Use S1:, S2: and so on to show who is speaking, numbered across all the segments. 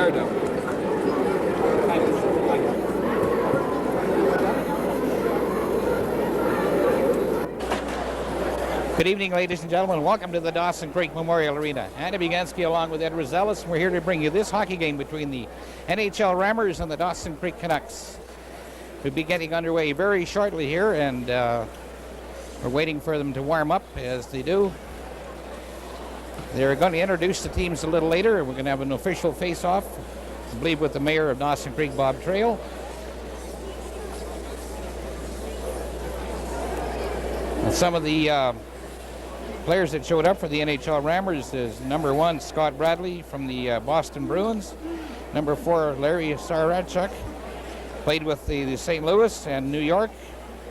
S1: yard now.
S2: Good evening, ladies and gentlemen. Welcome to the Dawson Creek Memorial Arena. Andy Biganski along with Ed Rosales. We're here to bring you this hockey game between the NHL Rammers and the Dawson Creek Cannucks. We'll be getting underway very shortly here, and we're waiting for them to warm up as they do. They're going to introduce the teams a little later. We're going to have an official face-off, I believe, with the mayor of Dawson Creek, Bob Trail. And some of the players that showed up for the NHL Rammers is number 1, Scott Bradley from the Boston Bruins. Number 4, Larry Sarachuk, played with the St. Louis and New York.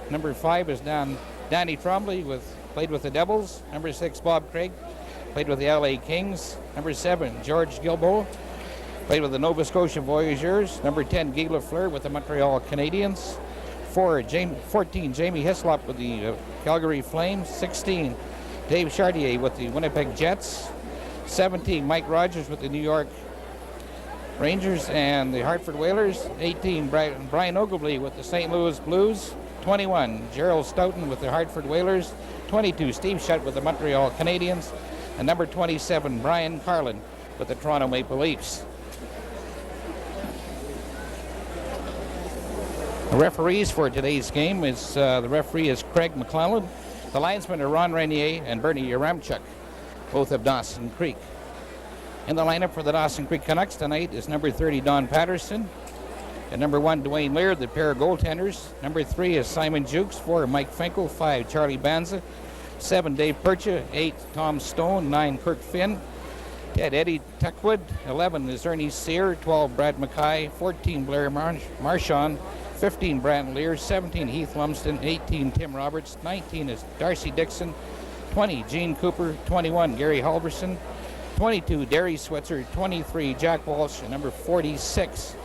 S2: Number 5 is Danny Trombley, played with the Devils. Number 6, Bob Craig, played with the LA Kings. Number 7, George Gilbo, played with the Nova Scotia Voyageurs. Number 10, Guy Lafleur with the Montreal Canadiens. 14, Jamie Hislop with the Calgary Flames. 16, Dave Chartier with the Winnipeg Jets. 17, Mike Rogers with the New York Rangers and the Hartford Whalers. 18, Brian Ogilvy with the St. Louis Blues. 21, Gerald Stoughton with the Hartford Whalers. 22, Steve Shutt with the Montreal Canadiens. And number 27, Brian Carlin with the Toronto Maple Leafs. The referees for today's game is the referee is Craig McClellan. The linesmen are Ron Renier and Bernie Yaramchuk, both of Dawson Creek. In the lineup for the Dawson Creek Canucks tonight is number 30, Don Patterson, and number 1, Dwayne Laird, the pair of goaltenders. Number 3 is Simon Jukes. 4, Mike Finkel. 5, Charlie Banza. 7, Dave Percha. 8, Tom Stone. 9, Kirk Finn. 10, Eddie Tuckwood. 11 is Ernie Sear. 12, Brad Mackay. 14, Blair Marchand. 15, Brandon Lear. 17, Heath Lumsden. 18, Tim Roberts. 19 is Darcy Dixon. 20, Gene Cooper. 21, Gary Halverson. 22, Derry Switzer. 23, Jack Walsh. And number 46,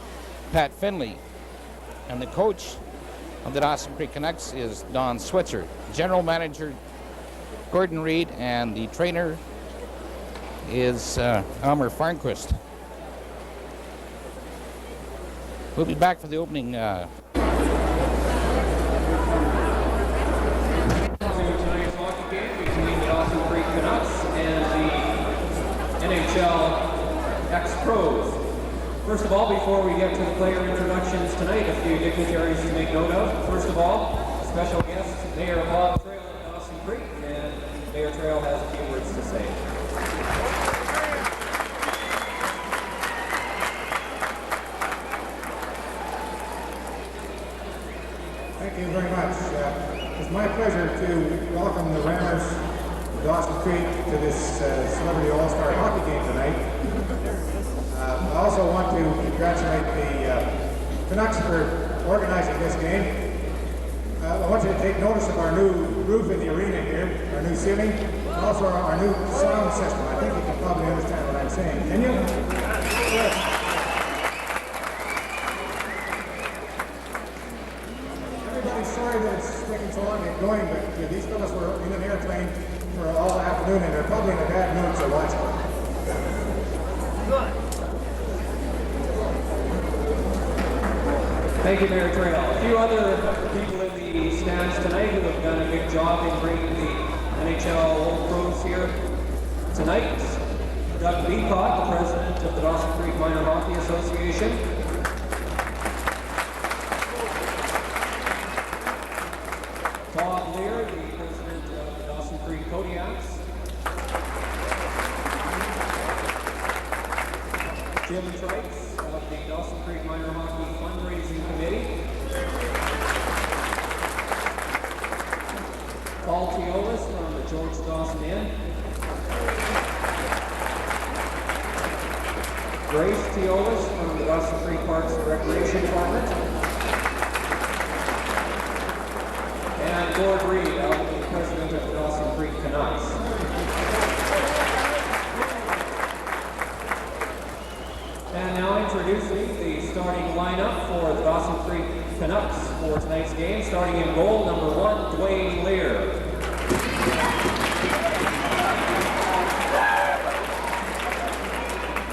S2: Pat Finley. And the coach of the Dawson Creek Canucks is Don Switzer. General manager Gordon Reed, and the trainer is Elmer Farnquist. We'll be back for the opening.
S1: Tonight's hockey game between the Dawson Creek Canucks and the NHL ex-pros. First of all, before we get to the player introductions tonight, a few dignitaries to make note of. First of all, special guest, Mayor Bob Trail of Dawson Creek, and Mayor Trail has a few words to say.
S3: Thank you very much. It's my pleasure to welcome the Rammers of Dawson Creek to this Celebrity All-Star Hockey game tonight. I also want to congratulate the Canucks for organizing this game. I want you to take notice of our new roof in the arena here, our new ceiling, and also our new sound system. I think you can probably understand what I'm saying. Can you? Yes. Everybody's sorry that it's taking so long to get going, but these fellas were in an airplane for all afternoon, and they're probably in a bad mood, so watch it.
S1: Thank you, Mayor Trail. A few other people in the stands tonight who have done a good job in bringing the NHL Old Pros here tonight. Doug Beacott, the president of the Dawson Creek Minor Hockey Association. Todd Lear, the president of the Dawson Creek Kodiaks. Jim Trites of the Dawson Creek Minor Hockey Fundraising Committee. Paul Teolis from the George Dawson Inn. Grace Teolis from the Dawson Creek Parks and Recreation Department. And Gord Reed, the president of the Dawson Creek Canucks. And now introducing the starting lineup for the Dawson Creek Canucks for tonight's game. Starting in goal, number 1, Dwayne Lear.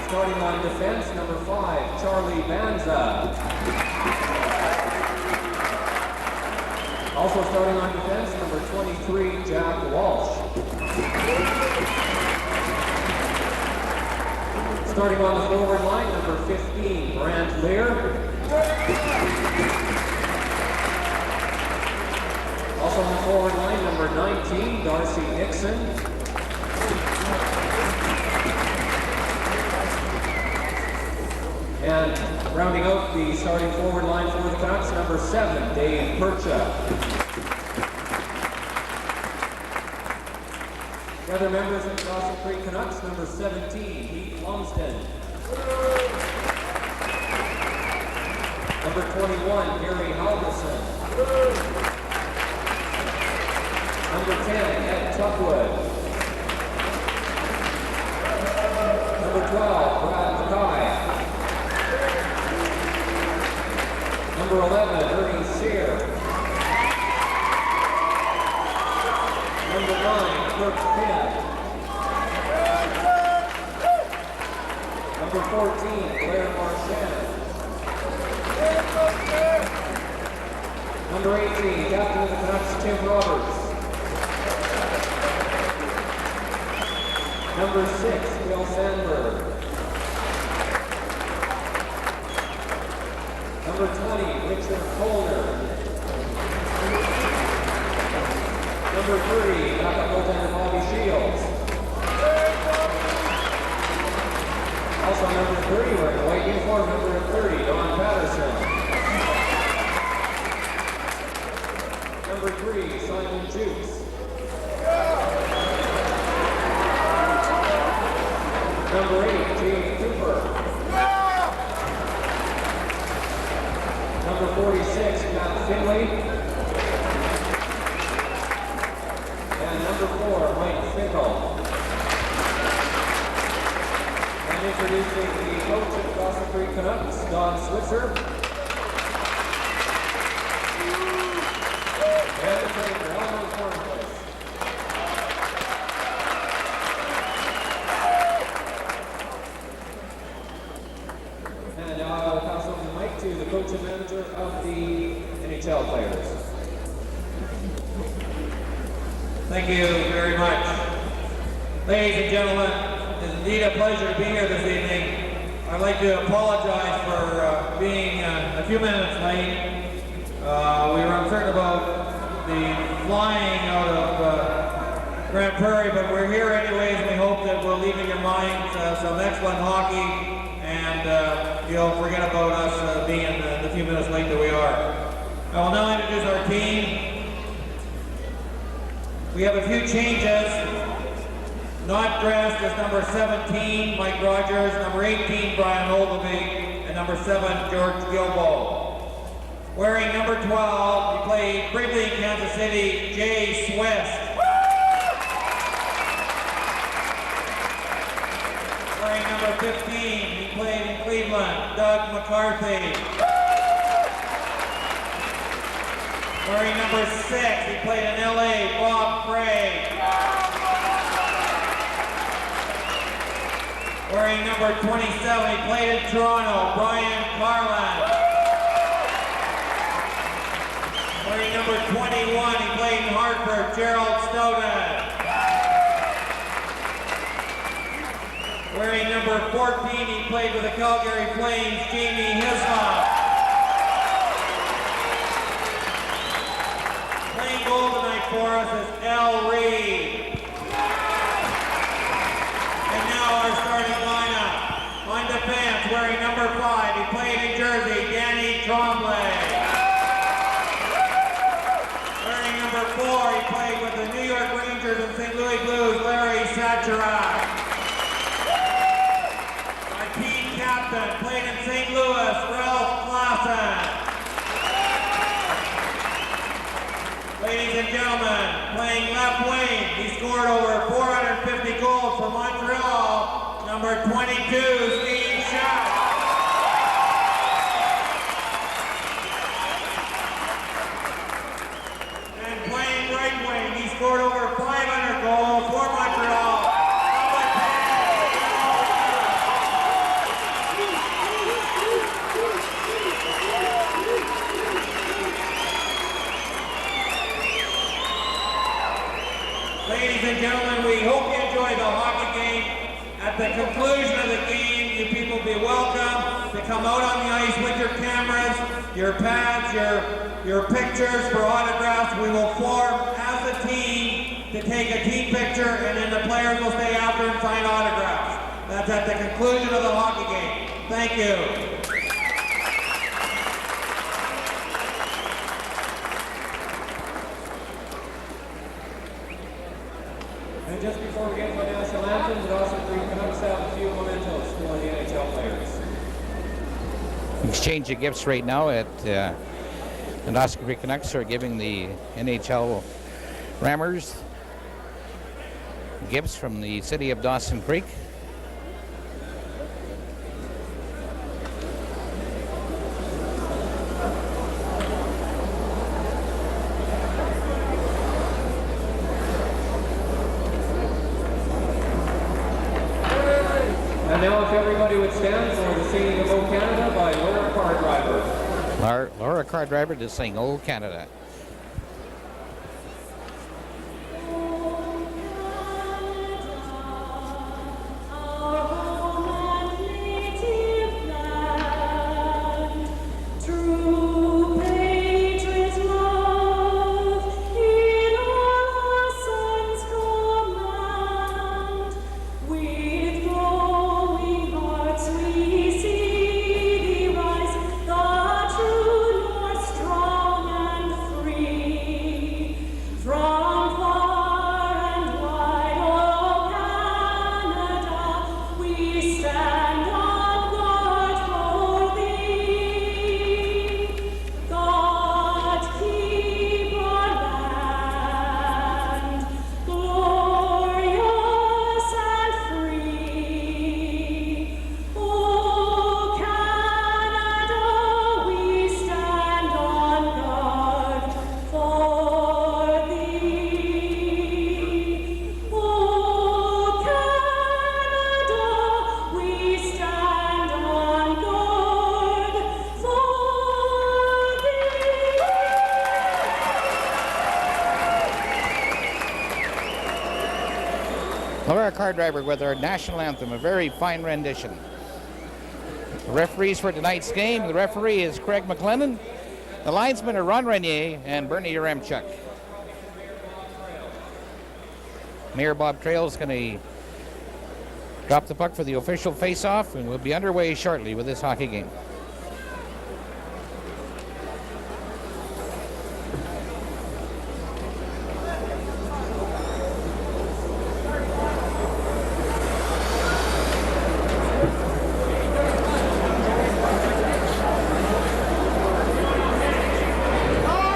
S1: Starting on defense, number 5, Charlie Banza. Also starting on defense, number 23, Jack Walsh. Starting on the forward line, number 15, Brant Lear. Also on the forward line, number 19, Darcy Nixon. And rounding out the starting forward line for the Canucks, number 7, Dave Percha. The other members of the Dawson Creek Canucks, number 17, Heath Lumsden. Number 21, Gary Halverson. Number 10, Ed Tuckwood. Number 12, Brad Mackay. Number 11, Ernie Sear. Number 9, Kirk Finn. Number 14, Blair Marchand. Number 18, captain of the Canucks, Tim Roberts. Number 6, Bill Sandberg. Number 20, Richard Colner. Number 30, backup goaltender Bobby Shields. Also number 30, wearing a white uniform, number 30, Don Patterson. Number 3, Simon Jukes. Number 8, Jamie Cooper. Number 46, Matt Finley. And number 4, Mike Finkel. And introducing the coach of the Dawson Creek Canucks, Don Switzer. And the trainer, Elmer Cornwallis. And now I will pass over the mic to the coach and manager of the NHL players.
S4: Thank you very much. Ladies and gentlemen, it is indeed a pleasure to be here this evening. I'd like to apologize for being a few minutes late. We were uncertain about the flying out of Grand Prairie, but we're here anyways, and we hope that we'll leave in your minds some excellent hockey, and you'll forget about us being the few minutes late that we are. I will now introduce our team. We have a few changes. Not dressed as number 17, Mike Rogers, number 18, Brian Ogilvie, and number 7, George Gilbo. Wearing number 12, he played briefly in Kansas City, Jay Swiss. Wearing number 15, he played in Cleveland, Doug McCarthy. Wearing number 6, he played in LA, Bob Craig. Wearing number 27, he played in Toronto, Brian Carlin. Wearing number 21, he played in Hartford, Gerald Stoughton. Wearing number 14, he played with the Calgary Flames, Jamie Hislop. Playing goal tonight for us is Al Reed. And now our starting lineup. On defense, wearing number 5, he played in Jersey, Danny Tremblay. Wearing number 4, he played with the New York Rangers and St. Louis Blues, Larry Sacherac. Our team captain, played in St. Louis, Ralph Klassen. Ladies and gentlemen, playing left wing, he scored over 450 goals for Montreal, number 22, Steve Schacht. And playing right wing, he scored over 500 goals for Montreal, number 10, Ladies and gentlemen, we hope you enjoy the hockey game. At the conclusion of the game, you people be welcome to come out on the ice with your cameras, your pads, your pictures for autographs. We will form as a team to take a team picture, and then the players will stay after and sign autographs. That's at the conclusion of the hockey game. Thank you.
S1: And just before we get to the national anthem, the Dawson Creek Canucks have a few mementos for the NHL players.
S2: Exchange of gifts right now at the Dawson Creek Canucks are giving the NHL Rammers gifts from the city of Dawson Creek.
S1: And now if everybody would stand for the singing of O Canada by Laura Car Driver.
S2: Laura Car Driver to sing O Canada. Laura Car Driver with our national anthem, a very fine rendition. The referees for tonight's game, the referee is Craig McLennan. The linesmen are Ron Renier and Bernie Yaremchuk. Mayor Bob Trail is going to drop the puck for the official face-off, and we'll be underway shortly with this hockey game.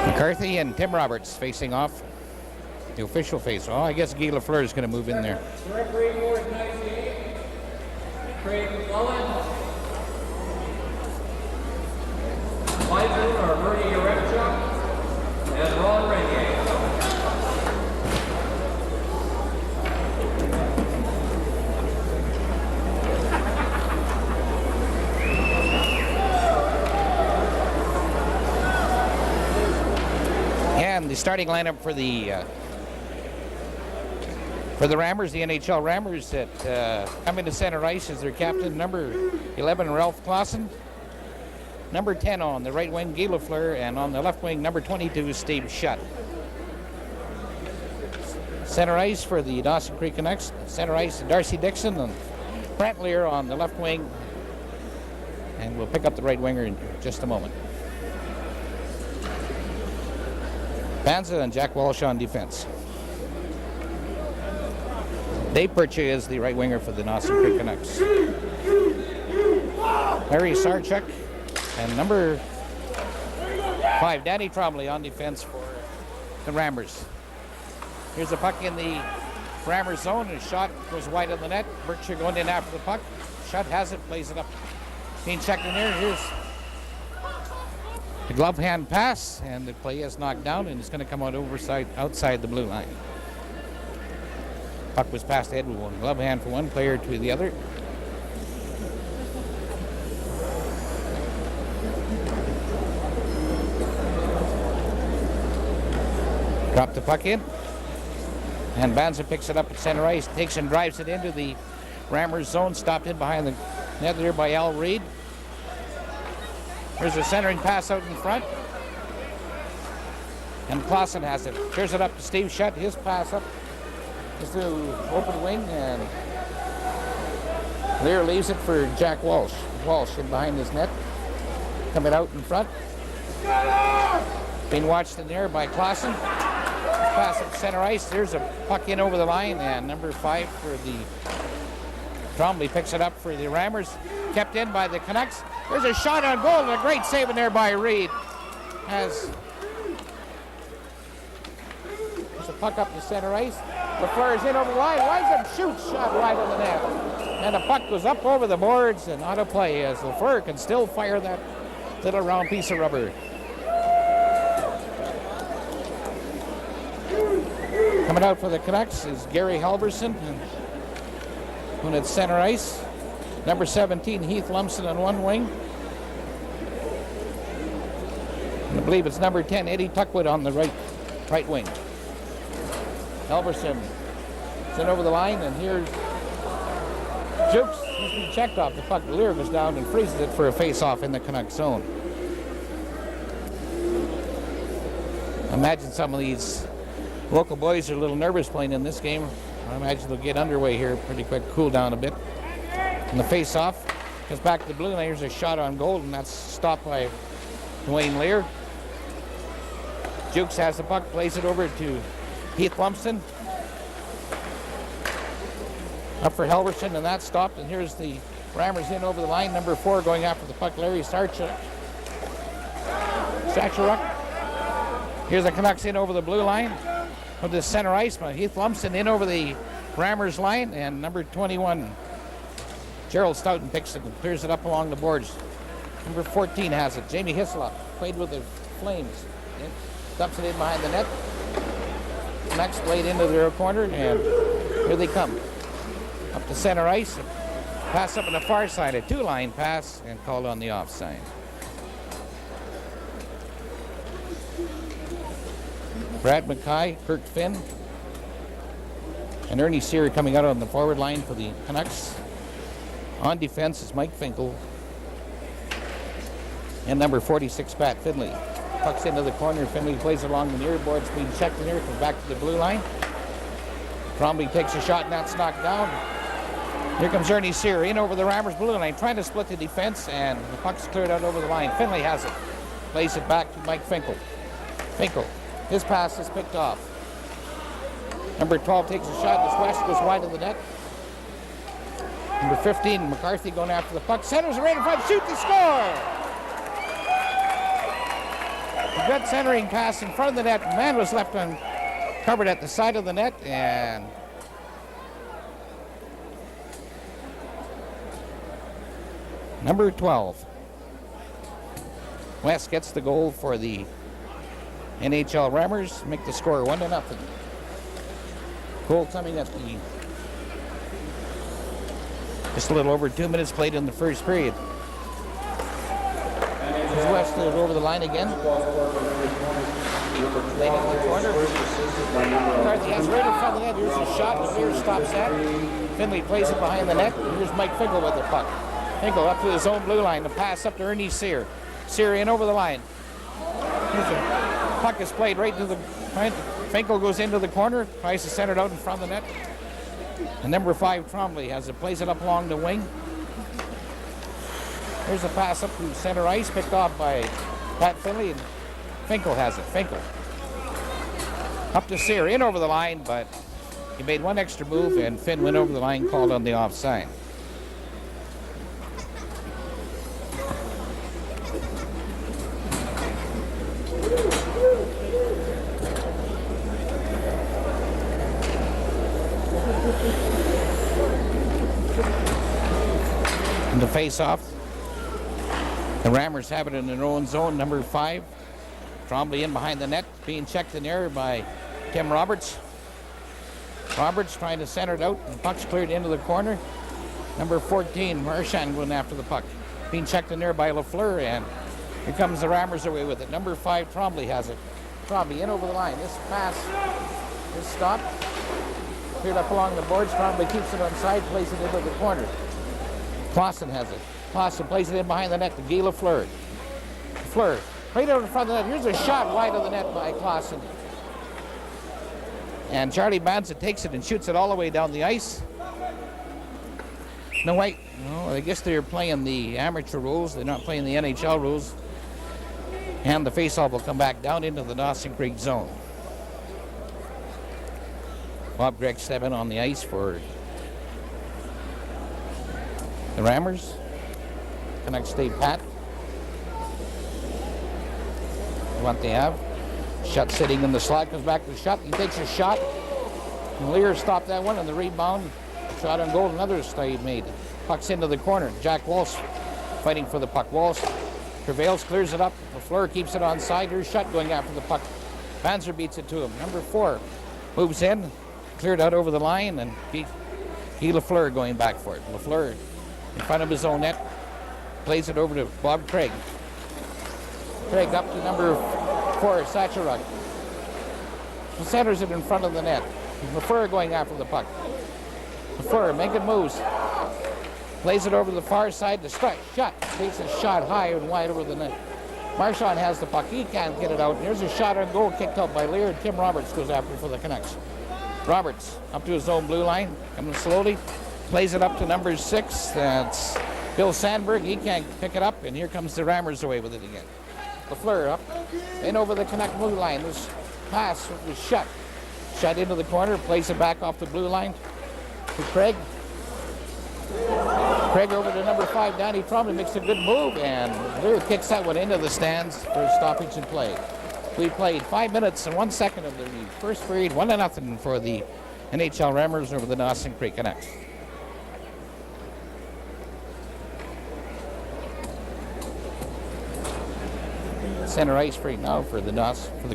S2: McCarthy and Tim Roberts facing off. The official face. Oh, I guess Guy Lafleur is going to move in there.
S1: Referee for tonight's game, Craig McClellan. Linesmen are Bernie Yaremchuk and Ron Renier.
S2: And the starting lineup for the Rammers, the NHL Rammers, that come into center ice is their captain, number 11, Ralph Clausen. Number 10 on the right wing, Guy Lafleur, and on the left wing, number 22, Steve Shutt. Center ice for the Dawson Creek Canucks, center ice, Darcy Dixon and Brent Lear on the left wing. And we'll pick up the right winger in just a moment. Banza and Jack Walsh on defense. Dave Perche is the right winger for the Dawson Creek Canucks. Larry Sarchuk and number 5, Danny Trombley on defense for the Rammers. Here's a puck in the Rammers zone. A shot goes wide of the net. Perche going in after the puck. Shot has it, plays it up. Being checked in there. Here's the glove hand pass, and the play is knocked down, and it's going to come out outside the blue line. Puck was passed ahead with one glove hand for one player to the other. Drop the puck in. And Banza picks it up at center ice, takes and drives it into the Rammers zone, stopped in behind the net there by Al Reed. There's a centering pass out in front. And Clausen has it. Clears it up to Steve Shutt. His pass up is to open wing, and Lear leaves it for Jack Walsh. Walsh in behind his net. Coming out in front. Being watched in there by Clausen. Pass at center ice. There's a puck in over the line, and number 5 for the Trombley picks it up for the Rammers. Kept in by the Canucks. There's a shot on goal, and a great save in there by Reed. There's a puck up to center ice. LaFleur is in over the line. Winds up, shoots, shot right on the net. And the puck goes up over the boards and out of play as LaFleur can still fire that little round piece of rubber. Coming out for the Canucks is Gary Halverson, who's at center ice. Number 17, Heath Lumsden on one wing. And I believe it's number 10, Eddie Tuckwood on the right wing. Halverson is in over the line, and here's Jukes. He's been checked off the puck. Lear goes down and freezes it for a face-off in the Canucks zone. Imagine some of these local boys are a little nervous playing in this game. I imagine they'll get underway here pretty quick, cool down a bit. And the face-off goes back to the blue line. Here's a shot on goal, and that's stopped by Dwayne Lear. Jukes has the puck, plays it over to Heath Lumsden. Up for Halverson, and that's stopped. And here's the Rammers in over the line. Number 4 going after the puck, Larry Sarchuk. Here's the Canucks in over the blue line of the center ice. Heath Lumsden in over the Rammers line, and number 21, Gerald Stoughton picks it and clears it up along the boards. Number 14 has it. Jamie Hislop played with the Flames. Dumps it in behind the net. Canucks played into their corner, and here they come. Up to center ice. Pass up on the far side, a 2-line pass, and called on the offside. Brad Mackay, Kurt Finn, and Ernie Sear coming out on the forward line for the Canucks. On defense is Mike Finkel and number 46, Pat Finley. Pucks into the corner. Finley plays along the near boards, being checked in here, comes back to the blue line. Crombie takes a shot, and that's knocked down. Here comes Ernie Sear in over the Rammers blue line, trying to split the defense, and the puck's cleared out over the line. Finley has it. Plays it back to Mike Finkel. Finkel, his pass is picked off. Number 12 takes a shot. This West goes wide of the net. Number 15, McCarthy going after the puck. Centers it right in front. Shoot the score! A good centering pass in front of the net. Man was left uncovered at the side of the net, and number 12, West gets the goal for the NHL Rammers, make the score 1-0. Goal coming at the just a little over 2 minutes played in the first period. West over the line again. Played in the corner. McCarthy has right in front of the net. Here's a shot. The Bears stops that. Finley plays it behind the net. Here's Mike Finkel with the puck. Finkel up to his own blue line. The pass up to Ernie Sear. Sear in over the line. Here's a puck is played right to the point. Finkel goes into the corner. Tries to center it out in front of the net. And number 5, Trombley, has it, plays it up along the wing. Here's a pass up to center ice, picked off by Pat Finley, and Finkel has it. Finkel up to Sear, in over the line, but he made one extra move, and Finn went over the line, called on the offside. And the face-off. The Rammers have it in their own zone. Number 5, Trombley in behind the net, being checked in there by Tim Roberts. Roberts trying to center it out. The puck's cleared into the corner. Number 14, Marchand going after the puck. Being checked in there by LaFleur, and here comes the Rammers away with it. Number 5, Trombley has it. Trombley in over the line. This pass is stopped. cleared up along the boards. Trombley keeps it on side, plays it into the corner. Clausen has it. Clausen plays it in behind the net to Guy Lafleur. Lafleur, right out in front of the net. Here's a shot wide of the net by Clausen. And Charlie Banza takes it and shoots it all the way down the ice. No, wait. No, I guess they're playing the amateur rules. They're not playing the NHL rules. And the faceoff will come back down into the Dawson Creek zone. Bob Gregg stepping on the ice for the Rammers. Canucks stay pat. What they have. Shot sitting in the slot, comes back to the shot. He takes a shot. And Lear stopped that one, and the rebound. Shot on goal, another stay made. Puck's into the corner. Jack Walsh fighting for the puck. Walsh prevails, clears it up. Lafleur keeps it on side. Here's shot going after the puck. Banzer beats it to him. Number 4 moves in, cleared out over the line, and Guy Lafleur going back for it. Lafleur in front of his own net, plays it over to Bob Craig. Craig up to number 4, Sacharuk. Centers it in front of the net. Lafleur going after the puck. Lafleur making moves. Plays it over to the far side to strike. Shot. Takes a shot high and wide over the net. Marchand has the puck. He can't get it out. Here's a shot on goal kicked out by Lear. Tim Roberts goes after for the Canucks. Roberts up to his own blue line. Coming slowly. Plays it up to number 6. That's Bill Sandberg. He can't pick it up. And here comes the Rammers away with it again. Lafleur up. In over the Canuck blue line. This pass was shut. Shot into the corner. Plays it back off the blue line to Craig. Craig over to number 5, Danny Trombley makes a good move, and Lear kicks that one into the stands for a stoppage in play. We played 5 minutes and 1 second of the first period, 1-0 for the NHL Rammers over the Dawson Creek Canucks. Center ice right now for the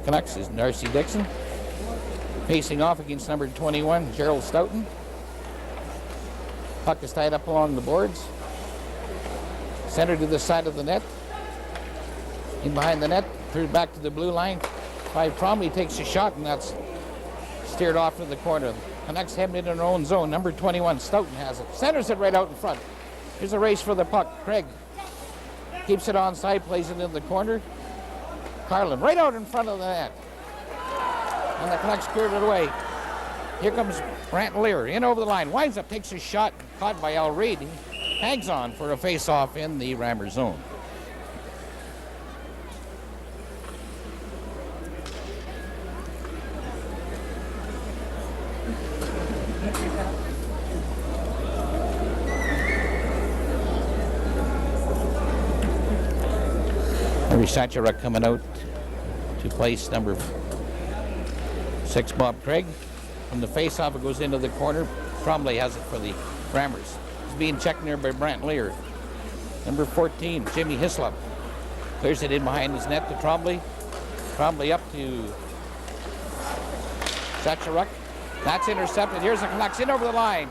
S2: Canucks is Darcy Dixon. Facing off against number 21, Gerald Stoughton. Puck is tied up along the boards. Center to the side of the net. In behind the net, third back to the blue line. Trombley takes a shot, and that's steered off to the corner. Canucks heading into their own zone. Number 21, Stoughton has it. Centers it right out in front. Here's a race for the puck. Craig keeps it on side, plays it in the corner. Carlin right out in front of the net. And the Canucks cleared it away. Here comes Brant Lear in over the line. Winds up, takes a shot, caught by Al Reed. He hangs on for a face-off in the Rammer zone. Harry Sacharuk coming out to place number 6, Bob Craig. From the face-off, it goes into the corner. Trombley has it for the Rammers. He's being checked near by Brant Lear. Number 14, Jimmy Hislop. Clears it in behind his net to Trombley. Trombley up to Sacharuk. That's intercepted. Here's the Canucks in over the line.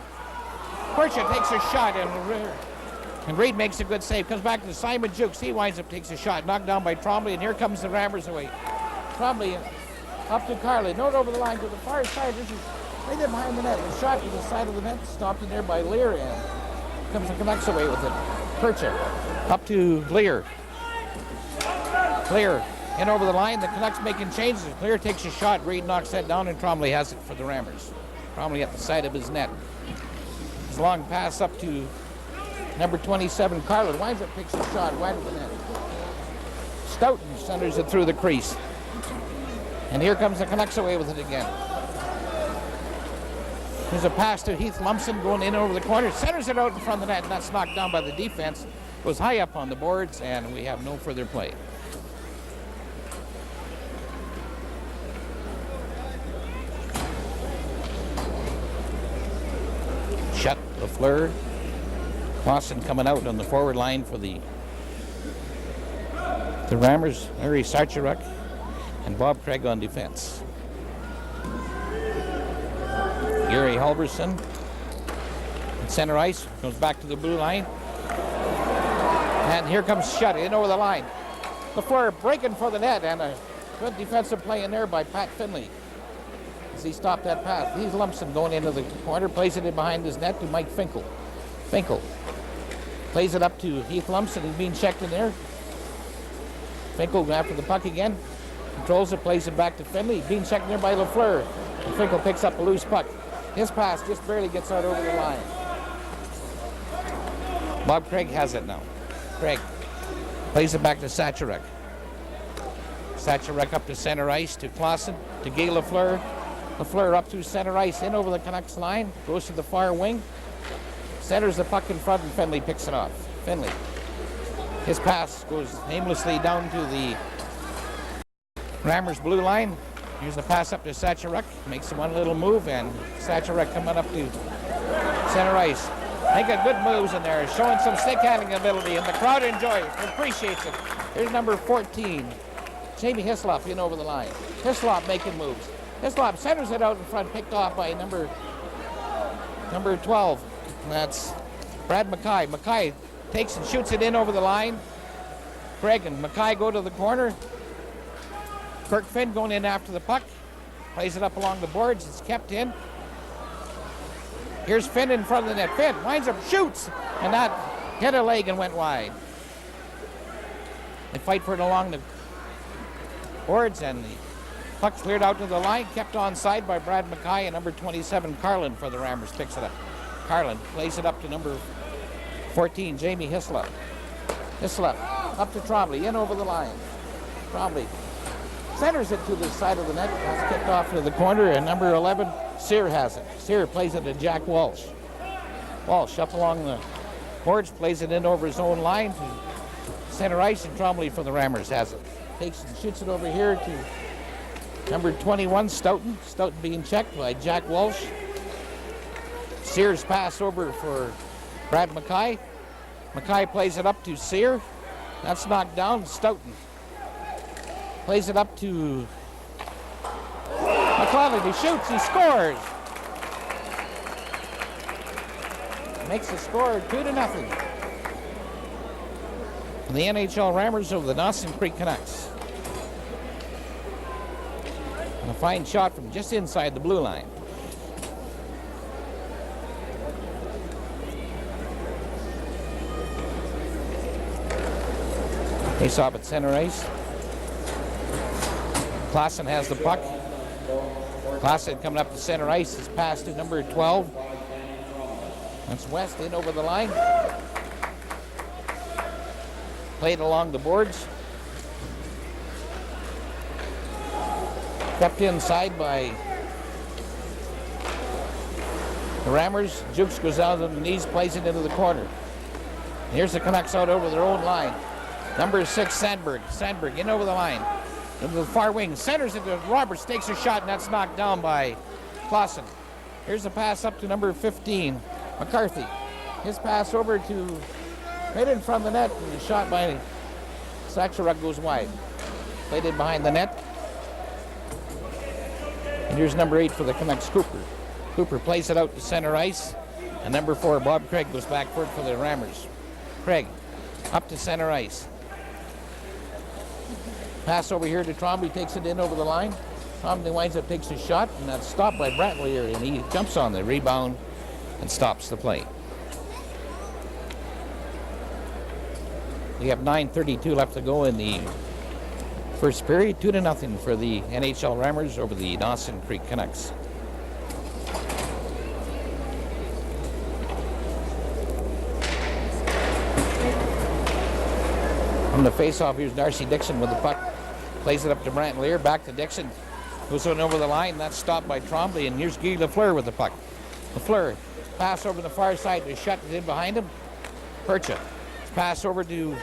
S2: Pritchett takes a shot, and Reed makes a good save. Comes back to Simon Jukes. He winds up, takes a shot, knocked down by Trombley, and here comes the Rammers away. Trombley up to Carlin. Note over the line to the far side. This is right there behind the net. A shot to the side of the net, stopped in there by Lear, and comes the Canucks away with it. Pritchett up to Lear. Lear in over the line. The Canucks making changes. Lear takes a shot. Reed knocks that down, and Trombley has it for the Rammers. Trombley at the side of his net. His long pass up to number 27, Carlin. Winds up, takes a shot wide of the net. Stoughton centers it through the crease. And here comes the Canucks away with it again. There's a pass to Heath Lumpson going in over the corner. Centers it out in front of the net, and that's knocked down by the defense. Goes high up on the boards, and we have no further play. Shut Lafleur. Dawson coming out on the forward line for the Rammers. Larry Sacharuk and Bob Craig on defense. Gary Halverson at center ice, goes back to the blue line. And here comes Shutt in over the line. Lafleur breaking for the net, and a good defensive play in there by Pat Finley. as he stopped that pass. He's Lumpson going into the corner, plays it in behind his net to Mike Finkel. Finkel plays it up to Heath Lumpson. He's being checked in there. Finkel after the puck again. Controls it, plays it back to Finley. Being checked in there by Lafleur. And Finkel picks up a loose puck. His pass just barely gets out over the line. Bob Craig has it now. Craig plays it back to Sacharek. Sacharek up to center ice to Clausen, to Guy Lafleur. Lafleur up through center ice, in over the Canucks line, goes to the far wing, centers the puck in front, and Finley picks it off. Finley. His pass goes aimlessly down to the Rammers blue line. Here's the pass up to Sacharek, makes one little move, and Sacharek coming up to center ice. Making good moves in there, showing some stick handling ability, and the crowd enjoys it, appreciates it. Here's number 14, Jamie Hislop in over the line. Hislop making moves. Hislop centers it out in front, picked off by number 12. That's Brad Mackay. Mackay takes and shoots it in over the line. Craig and Mackay go to the corner. Kirk Finn going in after the puck. Plays it up along the boards. It's kept in. Here's Finn in front of the net. Finn winds up, shoots, and that hit a leg and went wide. They fight for it along the boards, and the puck cleared out to the line, kept onside by Brad Mackay, and number 27, Carlin for the Rammers picks it up. Carlin plays it up to number 14, Jamie Hislop. Hislop up to Trombley, in over the line. Trombley centers it to the side of the net. That's kicked off to the corner, and number 11, Sear has it. Sear plays it to Jack Walsh. Walsh up along the boards, plays it in over his own line to center ice, and Trombley for the Rammers has it. Takes and shoots it over here to number 21, Stoughton. Stoughton being checked by Jack Walsh. Sear's pass over for Brad Mackay. Mackay plays it up to Sear. That's knocked down. Stoughton plays it up to McClellan. He shoots, he scores. Makes the score 2-0. The NHL Rammers over the Dawson Creek Canucks. And a fine shot from just inside the blue line. Face off at center ice. Clausen has the puck. Clausen coming up to center ice. His pass to number 12. That's West in over the line. Played along the boards. Kept inside by the Rammers. Jukes goes out on the knees, plays it into the corner. And here's the Canucks out over their own line. Number 6, Sandberg. Sandberg in over the line. Into the far wing. Centers it to Roberts. Takes a shot, and that's knocked down by Clausen. Here's the pass up to number 15, McCarthy. His pass over to right in front of the net, and the shot by Sacharek goes wide. Played in behind the net. And here's number 8 for the Canucks, Cooper. Cooper plays it out to center ice. And number 4, Bob Craig, goes back for it for the Rammers. Craig up to center ice. Pass over here to Trombley, takes it in over the line. Trombley winds up, takes a shot, and that's stopped by Brantley here, and he jumps on the rebound and stops the play. We have 9:32 left to go in the first period. 2-0 for the NHL Rammers over the Dawson Creek Canucks. On the face-off, here's Darcy Dixon with the puck. Plays it up to Brant Lear, back to Dixon. Goes on over the line, that's stopped by Trombley, and here's Guy Lafleur with the puck. Lafleur, pass over the far side to shut it in behind him. Percha, pass over to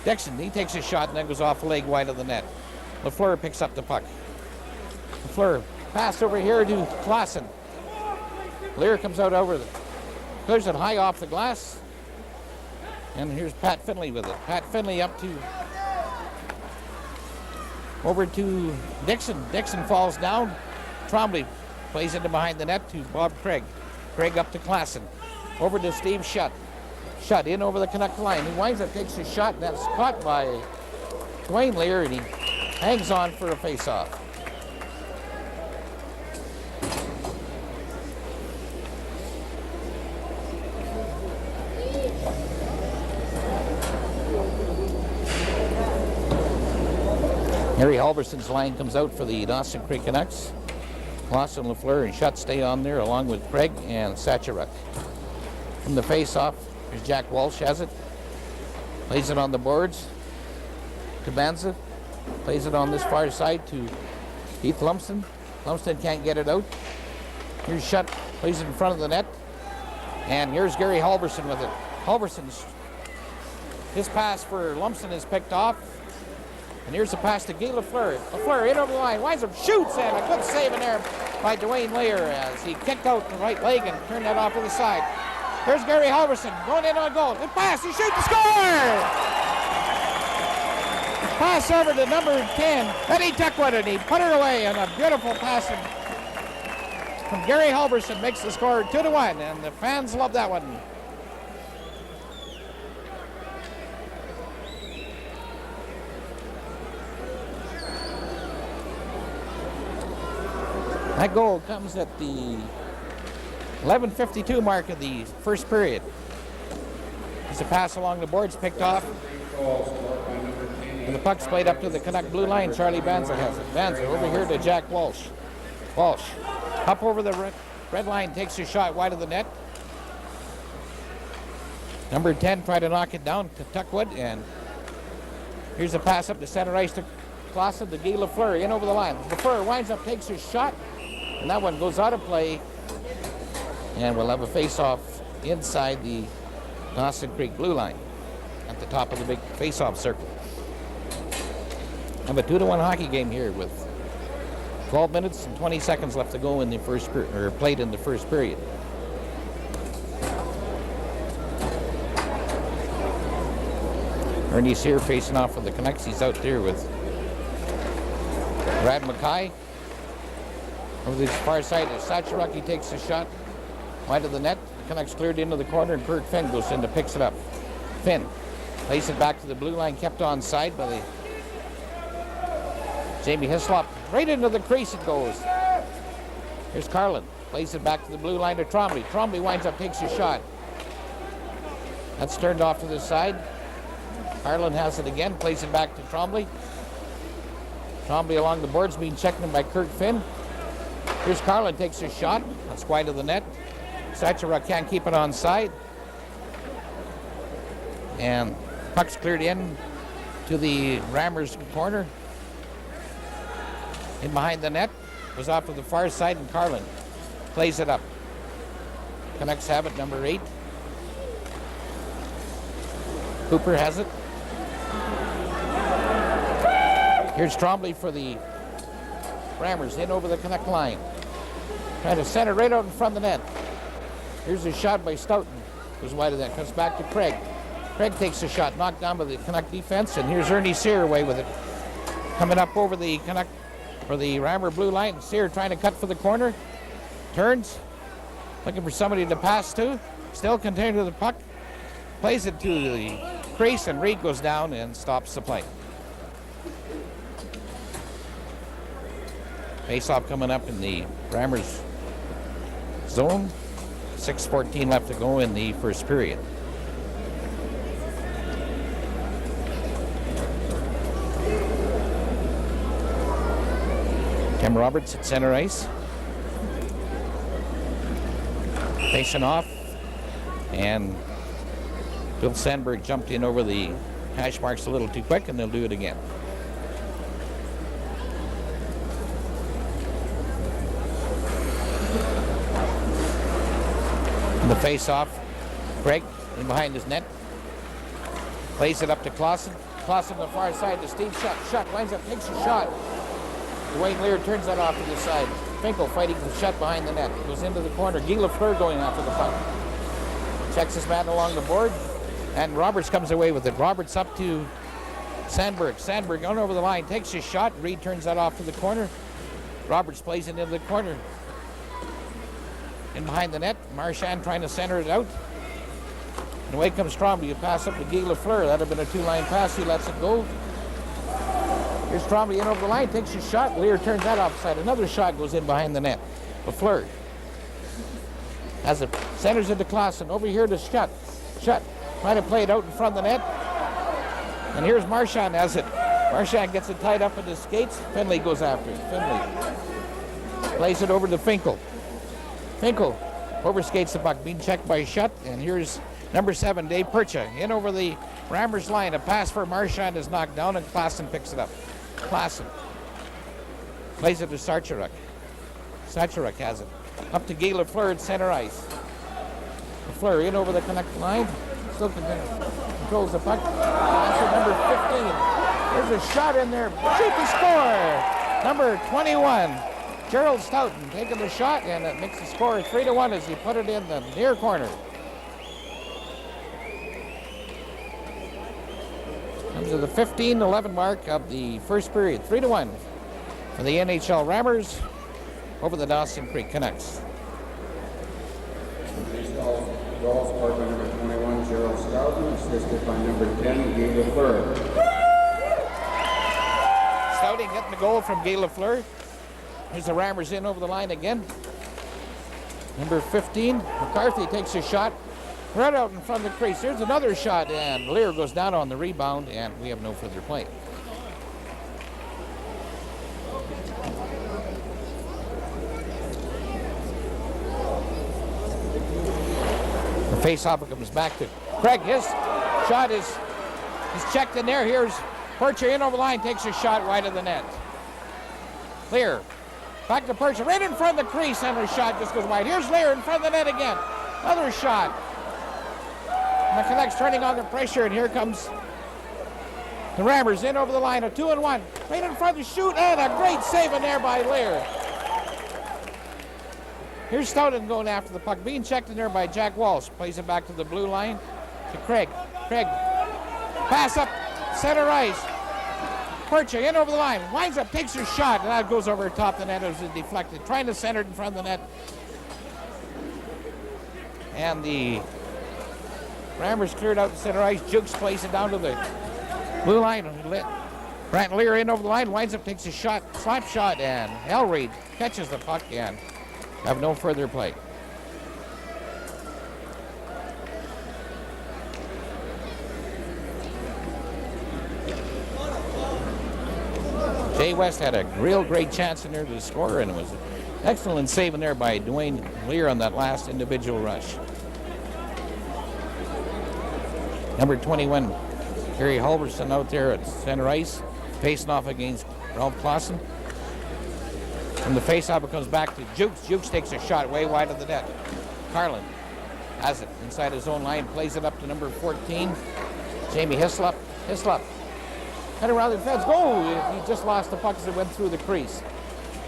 S2: Dixon. He takes a shot and then goes off a leg wide of the net. Lafleur picks up the puck. Lafleur, pass over here to Clausen. Lear comes out over clears it high off the glass. And here's Pat Finley with it. Pat Finley up to over to Dixon. Dixon falls down. Trombley plays into behind the net to Bob Craig. Craig up to Clausen. Over to Steve Shutt. Shutt in over the Canuck line. He winds up, takes a shot, and that's caught by Dwayne Lear, and he hangs on for a face-off. Harry Halverson's line comes out for the Dawson Creek Canucks. Clausen, Lafleur, and Schutt stay on there along with Craig and Sacharuk. From the face-off, here's Jack Walsh has it. Plays it on the boards to Banza. Plays it on this far side to Heath Lumsden. Lumsden can't get it out. Here's Schutt, plays it in front of the net. And here's Gary Halverson with it. Halverson's, his pass for Lumsden is picked off. And here's the pass to Guy Lafleur. Lafleur in over the line, winds up, shoots, and a good save in there by Dwayne Lear as he kicked out the right leg and turned that off to the side. Here's Gary Halverson going in on goal. The pass, he shoots, the score! Pass over to number 10, Eddie Tuckwood, and he put it away, and a beautiful pass from Gary Halverson makes the score 2-1, and the fans love that one. That goal comes at the 11:52 mark of the first period. As a pass along the boards picked off. And the puck's played up to the Canuck blue line. Charlie Banza has it. Banza over here to Jack Walsh. Walsh up over the red line, takes a shot wide of the net. Number 10 tried to knock it down to Tuckwood, and here's a pass up to center ice to Clausen to Guy Lafleur in over the line. Lafleur winds up, takes his shot, and that one goes out of play. And we'll have a face-off inside the Dawson Creek blue line at the top of the big face-off circle. Have a 2-1 hockey game here with 12 minutes and 20 seconds left to go in the first or played in the first period. Ernie Sear facing off for the Canucks. He's out there with Brad Mackay. Over the far side of Sacharuk, he takes a shot wide of the net. The Canucks cleared into the corner, and Kirk Finn goes in to picks it up. Finn plays it back to the blue line, kept on side by the Jamie Hislop. Right into the crease it goes. Here's Carlin. Plays it back to the blue line to Trombley. Trombley winds up, takes a shot. That's turned off to the side. Carlin has it again, plays it back to Trombley. Trombley along the boards being checked in by Kirk Finn. Here's Carlin, takes a shot. That's wide of the net. Sacharuk can't keep it on side. And puck's cleared in to the Rammers corner. In behind the net, goes off to the far side, and Carlin plays it up. Canucks have it, number 8. Cooper has it. Here's Trombley for the Rammers, in over the Canuck line. Trying to center right out in front of the net. Here's a shot by Stoughton. Goes wide of that, comes back to Craig. Craig takes a shot, knocked down by the Canuck defense, and here's Ernie Sear away with it. Coming up over the Canuck, for the Rammer blue line. Sear trying to cut for the corner. Turns. Looking for somebody to pass to. Still contained to the puck. Plays it to the crease, and Reed goes down and stops the play. Face-off coming up in the Rammers zone. 6:14 left to go in the first period. Tim Roberts at center ice. Facing off. And Bill Sandberg jumped in over the hash marks a little too quick, and they'll do it again. The face-off, Craig in behind his net. Plays it up to Clausen. Clausen on the far side to Steve Schutt. Schutt winds up, takes a shot. Dwayne Lear turns that off to the side. Finkel fighting with Schutt behind the net. Goes into the corner. Guy Lafleur going after the puck. Checks his man along the board. And Roberts comes away with it. Roberts up to Sandberg. Sandberg on over the line. Takes his shot. Reed turns that off to the corner. Roberts plays it into the corner. In behind the net. Marchand trying to center it out. And away comes Trombley. You pass up to Guy Lafleur. That would have been a two-line pass. He lets it go. Here's Trombley in over the line, takes a shot. Lear turns that offside. Another shot goes in behind the net. Lafleur has it, centers into Clausen. Over here to Schutt. Schutt trying to play it out in front of the net. And here's Marchand has it. Marchand gets it tied up in his skates. Finley goes after it. Finley plays it over to Finkel. Finkel overskates the puck, being checked by Shutt, and here's number 7, Dave Percha, in over the Rammers line. A pass for Marchand is knocked down, and Klassen picks it up. Klassen plays it to Sacharuk. Sacharuk has it. Up to Guy Lafleur at center ice. Lafleur in over the Canuck line. Still controls the puck. Pass for number 15. There's a shot in there. Shoot to score! Number 21. Gerald Stoughton taking the shot, and it makes the score 3-1 as he put it in the near corner. Comes to the 15-11 mark of the first period. 3-1 for the NHL Rammers over the Dawson Creek Canucks.
S5: Goal scored by number 21, Gerald Stoughton, assisted by number 10, Guy Lafleur.
S2: Stoughton getting the goal from Guy Lafleur. Here's the Rammers in over the line again. Number 15, McCarthy takes a shot right out in front of the crease. There's another shot, and Lear goes down on the rebound, and we have no further play. The face-off comes back to Craig. His shot is checked in there. Here's Percha in over the line, takes a shot wide of the net. Lear. Back to Percha, right in front of the crease, and the shot just goes wide. Here's Lear in front of the net again. Another shot. And the Canucks turning on the pressure, and here comes the Rammers in over the line, a 2-1. Right in front of the shoot, and a great save in there by Lear. Here's Stoughton going after the puck, being checked in there by Jack Walsh. Plays it back to the blue line to Craig. Craig, pass up, center ice. Percha in over the line, winds up, takes a shot, and that goes over top of the net as it deflected. Trying to center it in front of the net. And the Rammers cleared out the center ice. Jukes plays it down to the blue line. Brant Lear in over the line, winds up, takes a shot, slap shot, and Elreed catches the puck and have no further play. Jay West had a real great chance in there to score, and it was an excellent save in there by Dwayne Lear on that last individual rush. Number 21, Gary Halverson out there at center ice, facing off against Ralph Clausen. From the face-off, it comes back to Jukes. Jukes takes a shot way wide of the net. Carlin has it inside his own line, plays it up to number 14, Jamie Hislop. Hislop head around the defense. Go! He just lost the puck as it went through the crease.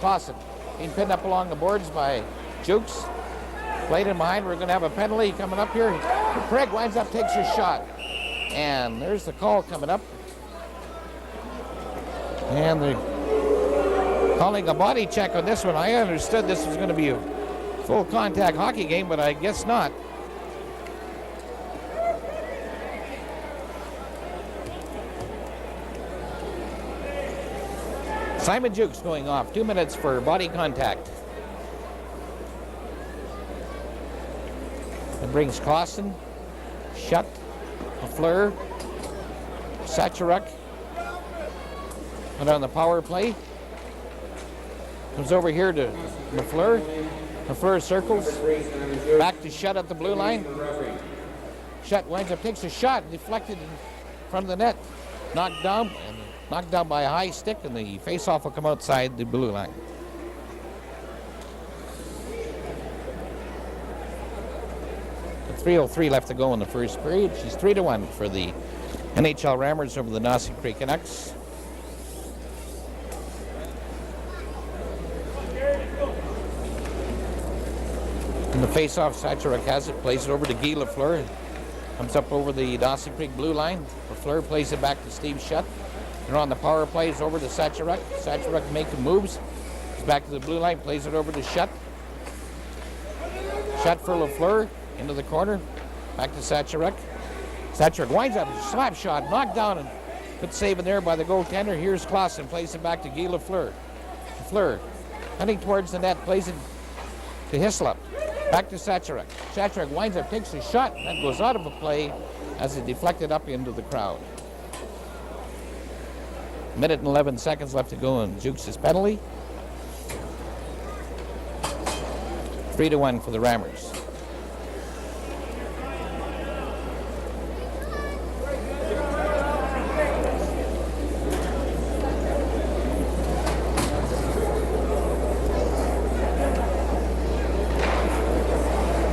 S2: Clausen being pinned up along the boards by Jukes. Played in behind. We're going to have a penalty coming up here. Craig winds up, takes a shot. And there's the call coming up. And they're calling a body check on this one. I understood this was going to be a full contact hockey game, but I guess not. Simon Jukes going off. 2 minutes for body contact. It brings Clausen, Shutt, Lafleur, Sacharuk. And on the power play. Comes over here to Lafleur. Lafleur circles. Back to Shutt at the blue line. Shutt winds up, takes a shot, deflected in front of the net. Knocked down by a high stick, and the face-off will come outside the blue line. With 3:03 left to go in the first period. She's 3-1 for the NHL Rammers over the Dawson Creek Canucks. In the face-off, Sacharuk has it, plays it over to Guy Lafleur. Comes up over the Dawson Creek blue line. Lafleur plays it back to Steve Shutt. They're on the power plays over to Sacharuk. Sacharuk making moves. He's back to the blue line, plays it over to Shutt. Shutt for Lafleur, into the corner. Back to Sacharuk. Sacharuk winds up, slap shot, knocked down, and good save in there by the goaltender. Here's Clausen, plays it back to Guy Lafleur. Lafleur, heading towards the net, plays it to Hislop. Back to Sacharuk. Sacharuk winds up, takes a shot, and that goes out of a play as it deflected up into the crowd. Minute and 11 seconds left to go in Jukes' penalty. 3-1 for the Rammers.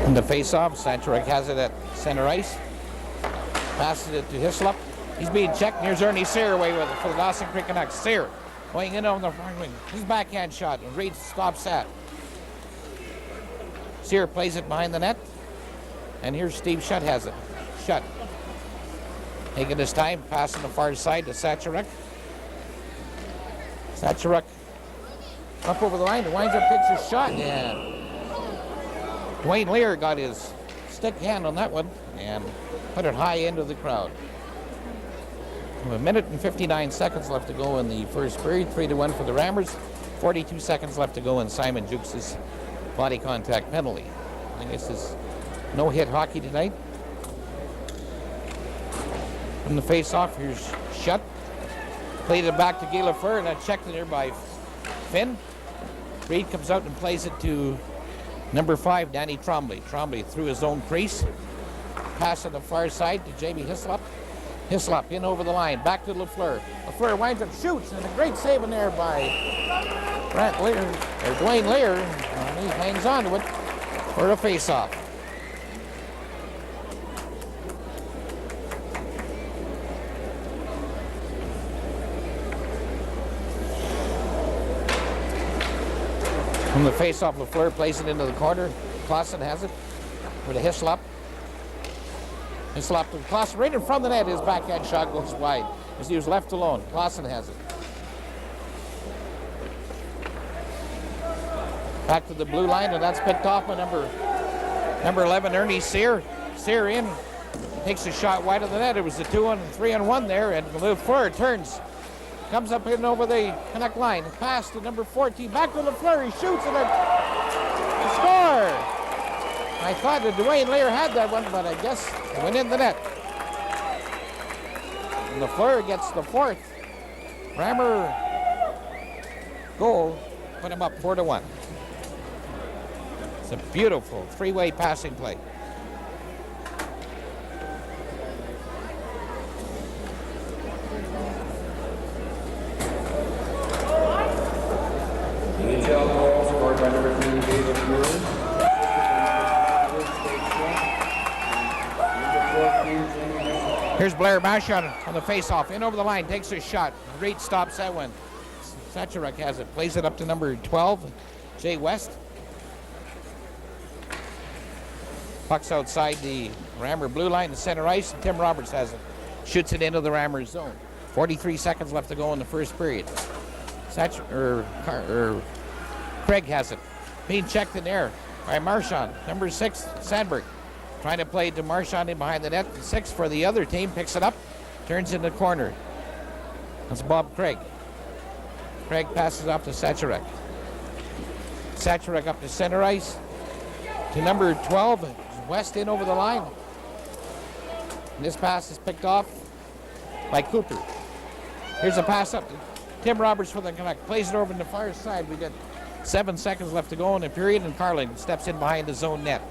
S2: In the face-off, Sanchorek has it at center ice. Passes it to Hislop. He's being checked. Here's Ernie Sear away with it for the Dawson Creek Canucks. Sear going in on the front wing. His backhand shot, and Reed stops that. Sear plays it behind the net. And here's Steve Shutt has it. Shutt taking his time, passing the far side to Sanchorek. Sanchorek up over the line. The winds up, takes his shot, and Dwayne Lear got his stick hand on that one and put it high into the crowd. A minute and 59 seconds left to go in the first period. 3-1 for the Rammers. 42 seconds left to go in Simon Jukes' body contact penalty. I guess it's no-hit hockey tonight. From the face-off, here's Shutt. Played it back to Guy Lafleur, and that checked in there by Finn. Reed comes out and plays it to number 5, Danny Trombley. Trombley through his own crease. Pass on the far side to Jamie Hislop. Hislop in over the line, back to Lafleur. Lafleur winds up, shoots, and a great save in there by Dwayne Lear. And he hangs on to it for a face-off. From the face-off, Lafleur plays it into the corner. Clausen has it for the Hislop. Hislop to Clausen right in front of the net. His backhand shot goes wide as he was left alone. Clausen has it. Back to the blue line, and that's picked off by number 11, Ernie Sear. Sear in, takes a shot wide of the net. It was a 2-on and 3-on-1 there, and Lafleur turns. Comes up in over the Canuck line. Pass to number 14. Back to Lafleur. He shoots and a score. I thought that Dwayne Lear had that one, but I guess it went in the net. And Lafleur gets the 4th Rammer goal. Put him up 4-1. It's a beautiful three-way passing play.
S5: NHL goal scored by number 3, David Muir.
S2: Here's Blair Marchand on the face-off. In over the line, takes a shot. Reed stops that one. Sanchorek has it. Plays it up to number 12, Jay West. Puck's outside the Rammer blue line, the center ice, and Tim Roberts has it. Shoots it into the Rammer zone. 43 seconds left to go in the first period. Craig has it. Being checked in there by Marchand. Number 6, Sandberg. Trying to play to Marchand in behind the net. 6 for the other team. Picks it up. Turns in the corner. That's Bob Craig. Craig passes off to Sanchorek. Sanchorek up to center ice. To number 12. West in over the line. And this pass is picked off by Cooper. Here's a pass up to Tim Roberts for the Canuck. Plays it over on the far side. We got 7 seconds left to go in the period, and Carlin steps in behind the zone net.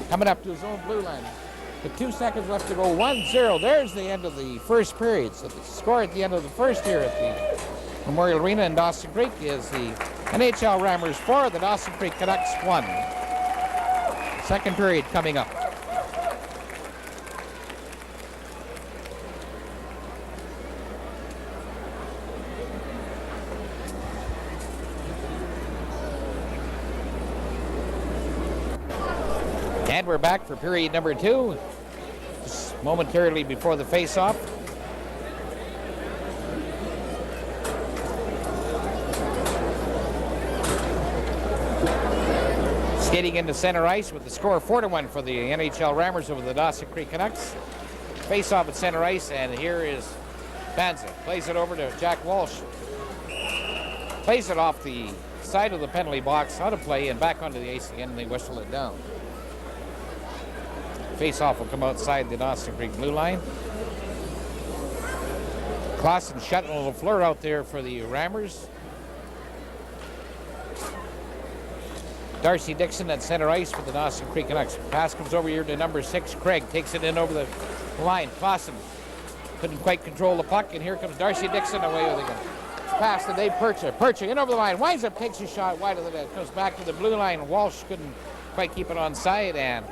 S2: Coming up to his own blue line. With 2 seconds left to go, 1-0. There's the end of the first period. So the score at the end of the first here at the Memorial Arena in Dawson Creek is the NHL Rammers 4, the Dawson Creek Canucks 1. Second period coming up. And we're back for period number 2, just momentarily before the face-off. Skating into center ice with the score 4-1 for the NHL Rammers over the Dawson Creek Canucks. Face-off at center ice, and here is Banza. Plays it over to Jack Walsh. Plays it off the side of the penalty box, out of play, and back onto the ice again, and they whistle it down. Face-off will come outside the Dawson Creek blue line. Clausen shutting LaFleur out there for the Rammers. Darcy Dixon at center ice for the Dawson Creek Canucks. Pass comes over here to number 6, Craig. Takes it in over the line. Clausen couldn't quite control the puck, and here comes Darcy Dixon away with it. Pass to Dave Percha. Percha in over the line. Winds up, takes a shot wide of the net. Comes back to the blue line. Walsh couldn't quite keep it on side, and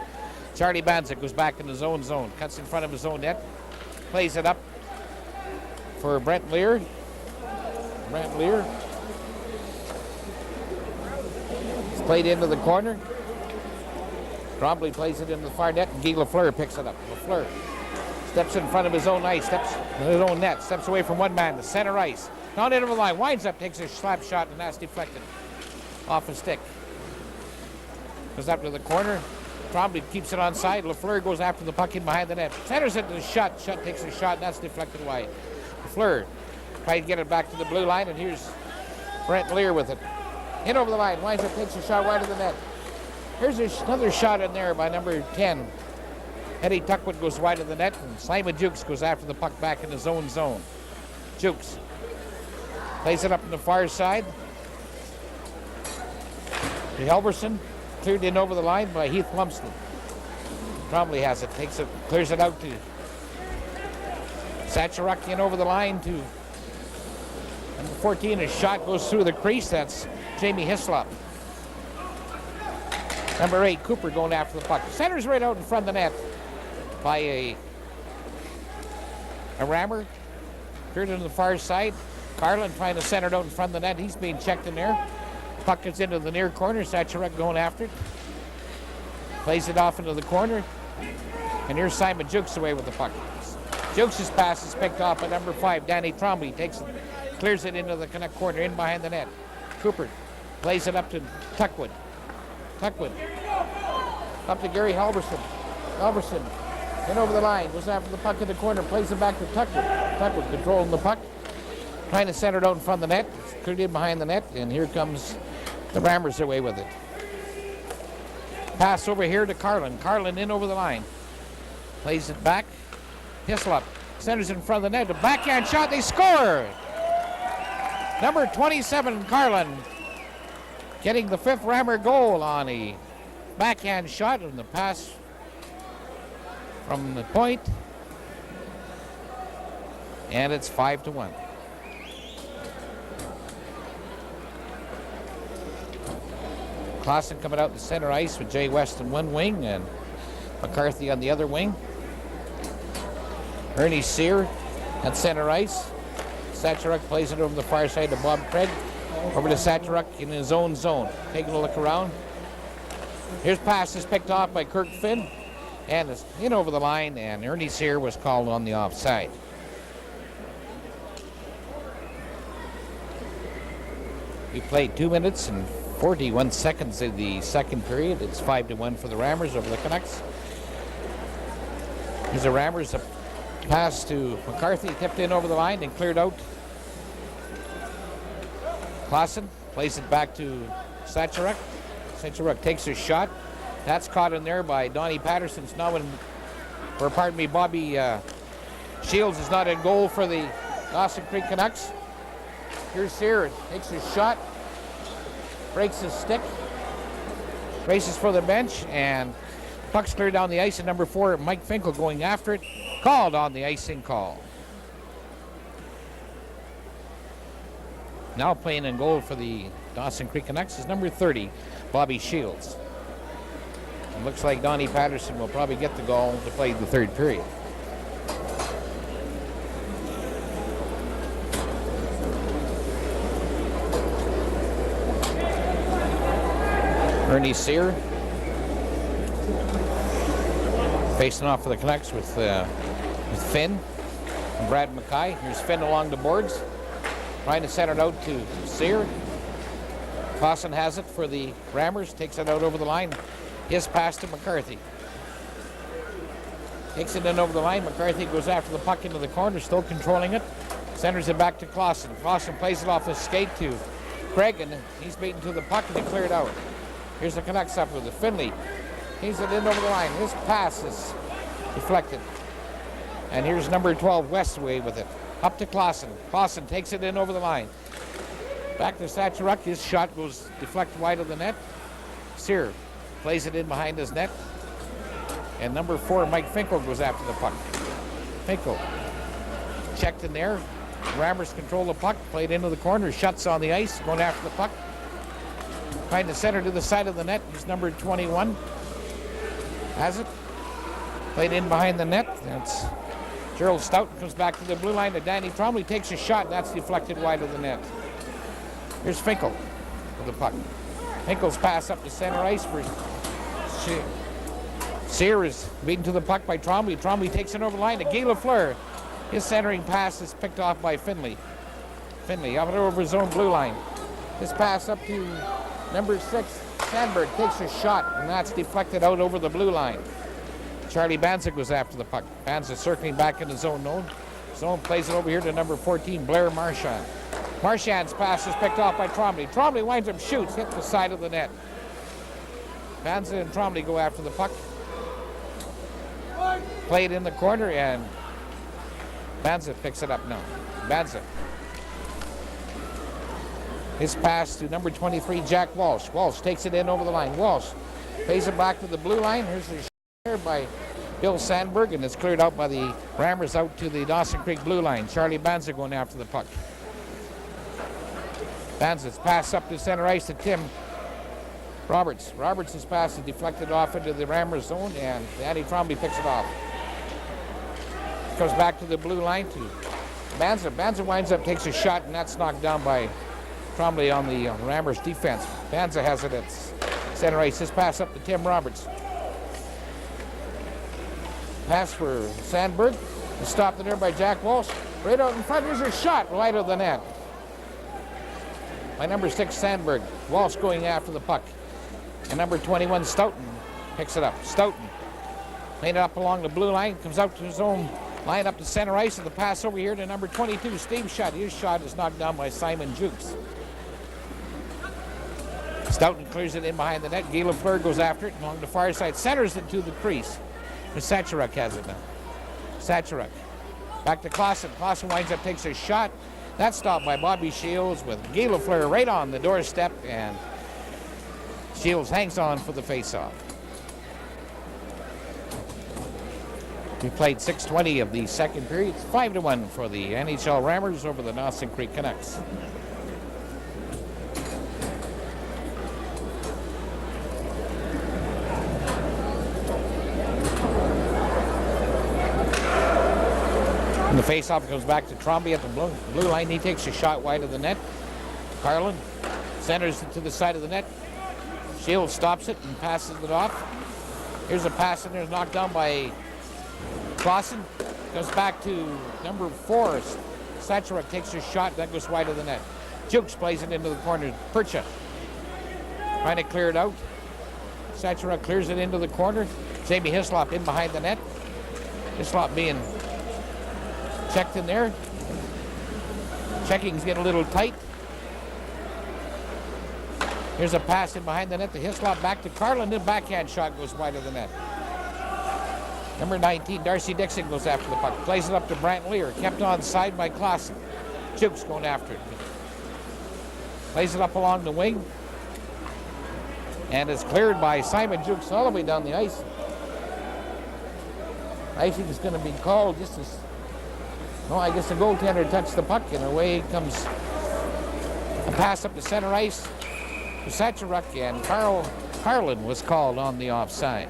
S2: Charlie Banzik goes back in his own zone. Cuts in front of his own net. Plays it up for Brent Lear. Brent Lear. It's played into the corner. Trombley plays it into the far net, and Guy Lafleur picks it up. Lafleur steps in front of his own ice, steps in his own net, steps away from one man to center ice. Down into the line, winds up, takes a slap shot, and that's deflected off his stick. Goes up to the corner. Trombley keeps it on side. Lafleur goes after the puck in behind the net. Centers it to the shot. Shot takes a shot, and that's deflected wide. Lafleur tries to get it back to the blue line, and here's Brent Lear with it. In over the line, winds up, takes a shot wide of the net. Here's another shot in there by number 10. Eddie Tuckwood goes wide of the net, and Simon Jukes goes after the puck back in his own zone. Jukes plays it up on the far side to Helverson. Cleared in over the line by Heath Lumsden. Trombley has it, takes it, clears it out to Sacharuk in over the line to number 14. A shot goes through the crease. That's Jamie Hislop. Number 8, Cooper going after the puck. Centers right out in front of the net by a rammer. Cleared into the far side. Carlin trying to center it out in front of the net. He's being checked in there. Puck gets into the near corner. Sacharuk going after it. Plays it off into the corner. And here's Simon Jukes away with the puck. Jukes' pass is picked off by number 5, Danny Trombley. Takes it, clears it into the Canuck corner, in behind the net. Cooper plays it up to Tuckwood. Tuckwood up to Gary Halverson. Halverson in over the line, goes after the puck in the corner, plays it back to Tuckwood. Tuckwood controlling the puck, trying to center it out in front of the net. It's cleared in behind the net, and here comes the Rammers away with it. Pass over here to Carlin. Carlin in over the line. Plays it back. Hislop centers in front of the net. A backhand shot. They score. Number 27, Carlin, getting the 5th Rammer goal on a backhand shot, and the pass from the point. And it's 5-1. Clausen coming out to center ice with Jay West in one wing and McCarthy on the other wing. Ernie Sear at center ice. Sacharuk plays it over the far side to Bob Craig. Over to Sacharuk in his own zone. Taking a look around. Here's pass is picked off by Kirk Finn. And it's in over the line, and Ernie Sear was called on the offside. We played 2 minutes and 41 seconds in the second period. It's 5-1 for the Rammers over the Canucks. Here's the Rammers, a pass to McCarthy, tipped in over the line and cleared out. Clausen plays it back to Sacharuk. Sacharuk takes a shot. That's caught in there by Donnie Patterson. Bobby Shields is not in goal for the Dawson Creek Canucks. Here's Sear, takes a shot, breaks his stick, races for the bench, and puck's cleared down the ice, and number 4, Mike Finkel going after it. Called on the icing call. Now playing in goal for the Dawson Creek Canucks is number 30, Bobby Shields. It looks like Donnie Patterson will probably get the goal to play the third period. Ernie Sear facing off for the Canucks with Finn and Brad Mackay. Here's Finn along the boards, trying to center it out to Sear. Clausen has it for the Rammers, takes it out over the line. His pass to McCarthy. Takes it in over the line. McCarthy goes after the puck into the corner, still controlling it. Centers it back to Clausen. Clausen plays it off the skate to Craig, and he's beaten to the puck and they clear it out. Here's the Canucks up with it. Finley he's it in over the line. His pass is deflected. And here's number 12, Westway with it. Up to Clausen. Clausen takes it in over the line. Back to Sacharuk. His shot goes deflected wide of the net. Sear plays it in behind his net. And number 4, Mike Finkel, goes after the puck. Finkel checked in there. Rammers control the puck. Played into the corner. Shuts on the ice. Going after the puck. Trying to center to the side of the net. He's number 21. Has it. Played in behind the net. That's Gerald Stoughton. Comes back to the blue line to Danny Trombley. Takes a shot. That's deflected wide of the net. Here's Finkel with the puck. Finkel's pass up to center ice for Sear is beaten to the puck by Trombley. Trombley takes it over the line to Guy Lafleur. His centering pass is picked off by Finley. Finley up and over his own blue line. His pass up to number 6, Sandberg, takes a shot, and that's deflected out over the blue line. Charlie Banzig was after the puck. Banzig circling back in his own zone, plays it over here to number 14, Blair Marchand. Marchand's pass is picked off by Trombley. Trombley winds up, shoots, hit the side of the net. Banzig and Trombley go after the puck. Played in the corner, and Banzig picks it up now. Banzig. His pass to number 23, Jack Walsh. Walsh takes it in over the line. Walsh pays it back to the blue line. Here's the share by Bill Sandberg, and it's cleared out by the Rammers out to the Dawson Creek blue line. Charlie Banzig going after the puck. Banzig's pass up to center ice to Tim Roberts. Roberts' pass is deflected off into the Rammers zone, and Danny Trombley picks it off. Comes back to the blue line to Banzig. Banzig winds up, takes a shot, and that's knocked down by Trombley on the Rammers defense. Banzig has it at center ice. His pass up to Tim Roberts. Pass for Sandberg. Stopped in there by Jack Walsh. Right out in front, here's a shot wide of the net by number 6, Sandberg. Walsh going after the puck. And number 21, Stoughton, picks it up. Stoughton playing it up along the blue line, comes out to his own line up to center ice, and the pass over here to number 22, Steve Shutt. His shot is knocked down by Simon Jukes. Stoughton clears it in behind the net. Guy Lafleur goes after it along the far side, centers it to the crease. But Sacharuk has it now. Sacharuk. Back to Clausen. Clausen winds up, takes a shot. That's stopped by Bobby Shields with Guy Lafleur right on the doorstep, and Shields hangs on for the faceoff. We played 6:20 of the second period. It's 5-1 for the NHL Rammers over the Dawson Creek Canucks. And the faceoff goes back to Trombley at the blue line. He takes a shot wide of the net. Carlin centers it to the side of the net. Shields stops it and passes it off. Here's a pass in there, knocked down by Clausen. Goes back to number 4. Sacharuk takes a shot, that goes wide of the net. Jukes plays it into the corner. Percha trying to clear it out. Sacharuk clears it into the corner. Jamie Hislop in behind the net. Hislop being checked in there. Checking's getting a little tight. Here's a pass in behind the net to Hislop, back to Carlin. The backhand shot goes wide of the net. Number 19, Darcy Dixon goes after the puck. Plays it up to Brant Lear. Kept on side by Clausen. Jukes going after it. Plays it up along the wing. And it's cleared by Simon Jukes all the way down the ice. Icing is going to be called just as... No, I guess the goaltender touched the puck, and away comes a pass up to center ice to Sacharuk, and Carlin was called on the offside.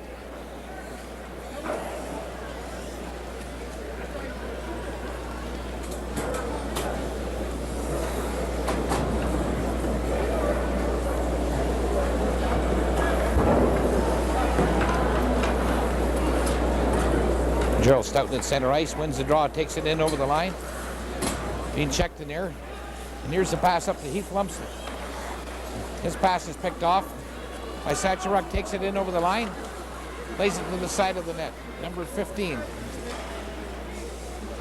S2: Gerald Stoughton at center ice, wins the draw, takes it in over the line. Being checked in there. And here's the pass up to Heath Lumsden. His pass is picked off by Sacharuk, takes it in over the line, plays it to the side of the net. Number 15.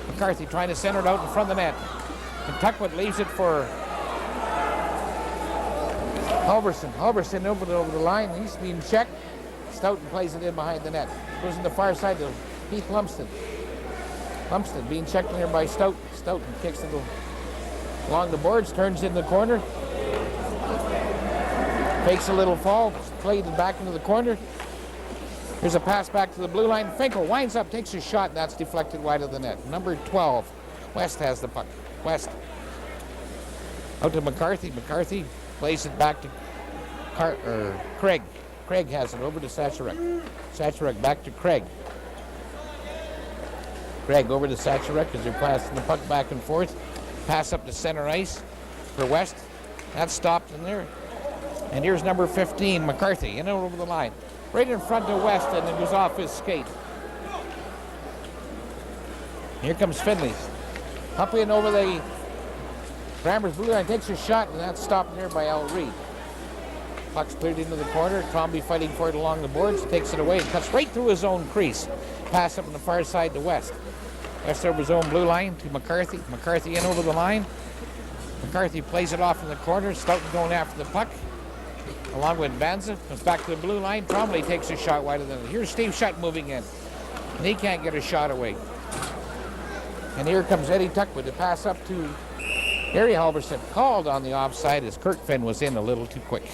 S2: McCarthy trying to center it out in front of the net. And Tuckwood leaves it for Halverson. Halverson over the line. He's being checked. Stoughton plays it in behind the net. Goes in the far side to Heath Lumsden. Lumsden being checked there by Stoughton. Stoughton kicks it along the boards, turns in the corner. Takes a little fall, played it back into the corner. Here's a pass back to the blue line. Finkel winds up, takes a shot, and that's deflected wide of the net. Number 12, West has the puck. West. Out to McCarthy. McCarthy plays it back to Craig. Craig has it over to Sacharek. Sacharek back to Craig. Craig over to Sacharek as they're passing the puck back and forth. Pass up to center ice for West. That's stopped in there. And here's number 15, McCarthy, in and over the line. Right in front of West, and it goes off his skate. Here comes Finley. Up in over the Rammer's blue line, takes a shot, and that's stopped there by Al Reed. Puck's cleared into the corner. Crombie fighting for it along the boards, takes it away, and cuts right through his own crease. Pass up on the far side to West. West over his own blue line to McCarthy. McCarthy in over the line. McCarthy plays it off in the corner. Stoughton going after the puck. Along with Banza, comes back to the blue line. Trombley takes a shot wider than it. Here's Steve Shutt moving in. And he can't get a shot away. And here comes Eddie Tuck with the pass up to Harry Halverson. Called on the offside as Kirk Finn was in a little too quick.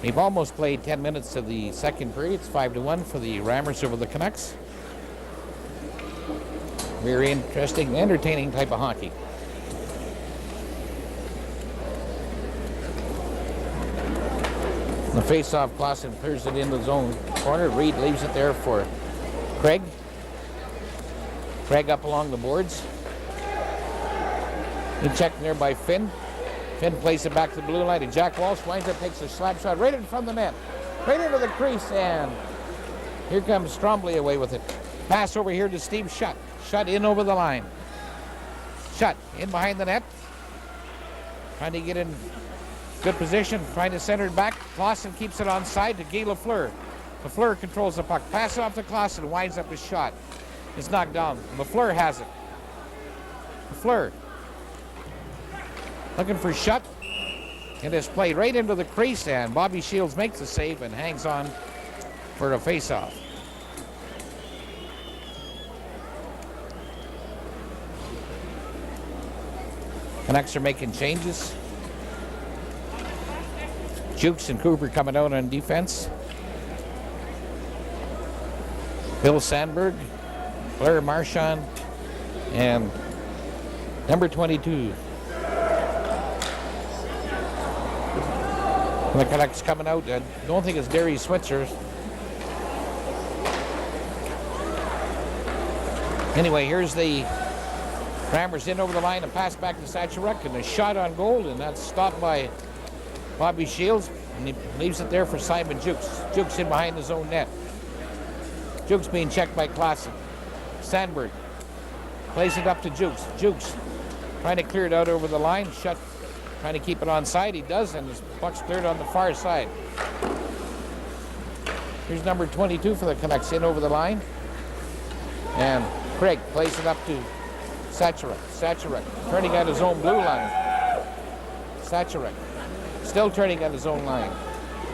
S2: We've almost played 10 minutes of the second period. It's 5-1 for the Rammers over the Canucks. Very interesting, entertaining type of hockey. The face-off, Clausen clears it into his own corner. Reed leaves it there for Craig. Craig up along the boards. He checked there by Finn. Finn plays it back to the blue line, and Jack Walsh winds up, takes a slap shot right in front of the net. Right into the crease, and here comes Trombley away with it. Pass over here to Steve Shutt. Shutt in over the line. Shutt in behind the net. Trying to get in good position, trying to center it back. Clausen keeps it on side to Guy Lafleur. Lafleur controls the puck. Pass it off to Clausen, winds up his shot. It's knocked down. Lafleur has it. Lafleur looking for Shutt. It is played right into the crease, and Bobby Shields makes the save and hangs on for a face-off. Canucks are making changes. Jukes and Cooper coming out on defense. Bill Sandberg, Blair Marchand, and number 22. The Canucks coming out. I don't think it's Derry Switzer. Anyway, here's the Rammers in over the line and pass back to Sacharek, and a shot on goal, and that's stopped by Bobby Shields, and he leaves it there for Simon Jukes. Jukes in behind his own net. Jukes being checked by Clausen. Sandberg plays it up to Jukes. Jukes trying to clear it out over the line. Shutt trying to keep it on side. He does, and his puck's cleared on the far side. Here's number 22 for the Canucks in over the line. And Craig plays it up to Sacharek. Sacharek turning at his own blue line. Sacharek still turning at his own line.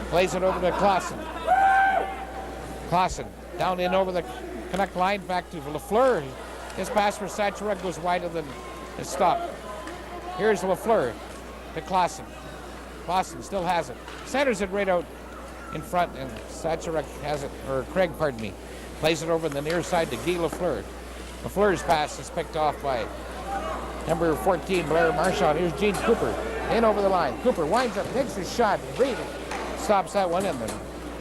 S2: Plays it over to Clausen. Clausen down in over the Canuck line, back to Lafleur. His pass for Sacharek goes wider than his stop. Here's Lafleur to Clausen. Clausen still has it. Centers it right out in front, and Sacharek has it, or Craig, pardon me. Plays it over on the near side to Guy Lafleur. Lafleur's pass is picked off by number 14, Blair Marchand. Here's Gene Cooper in over the line. Cooper winds up, takes his shot, breathing, stops that one, and the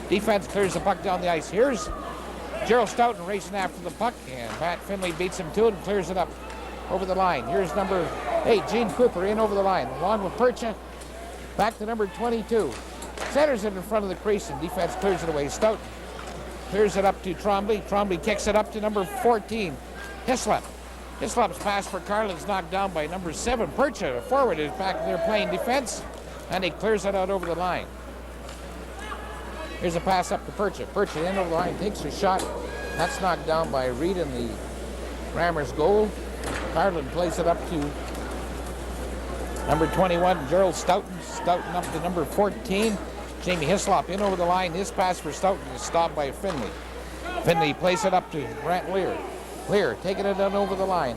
S2: defense clears the puck down the ice. Here's Gerald Stoughton racing after the puck, and Pat Finley beats him to it and clears it up over the line. Here's number 8, Gene Cooper in over the line, along with Percha. Back to number 22. Centers it in front of the crease, and defense clears it away. Stoughton clears it up to Trombley. Trombley kicks it up to number 14, Hislop. Hislop's pass for Carlin's knocked down by number 7, Percha. A forward is back there playing defense, and he clears it out over the line. Here's a pass up to Percha. Percha in over the line, takes a shot. That's knocked down by Reed in the Rammers goal. Carlin plays it up to number 21, Gerald Stoughton. Stoughton up to number 14, Jamie Hislop in over the line. His pass for Stoughton is stopped by Finley. Finley plays it up to Grant Lear. Lear taking it down over the line.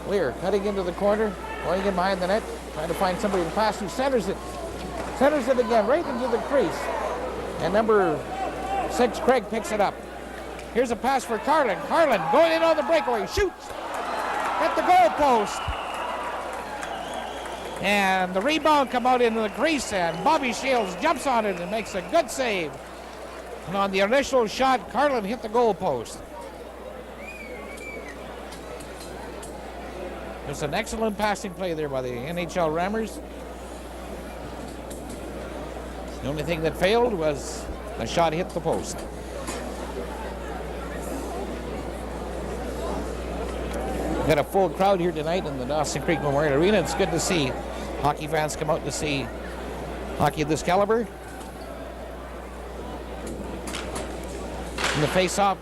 S2: Lear cutting into the corner, going in behind the net, trying to find somebody to pass to. Centers it again, right into the crease. And number 6, Craig, picks it up. Here's a pass for Carlin. Carlin going in on the breakaway, shoots at the goal post. And the rebound come out into the crease, and Bobby Shields jumps on it and makes a good save. And on the initial shot, Carlin hit the goal post. It's an excellent passing play there by the NHL Rammers. The only thing that failed was the shot hit the post. Got a full crowd here tonight in the Dawson Creek Memorial Arena. It's good to see hockey fans come out to see hockey of this caliber. In the face-off,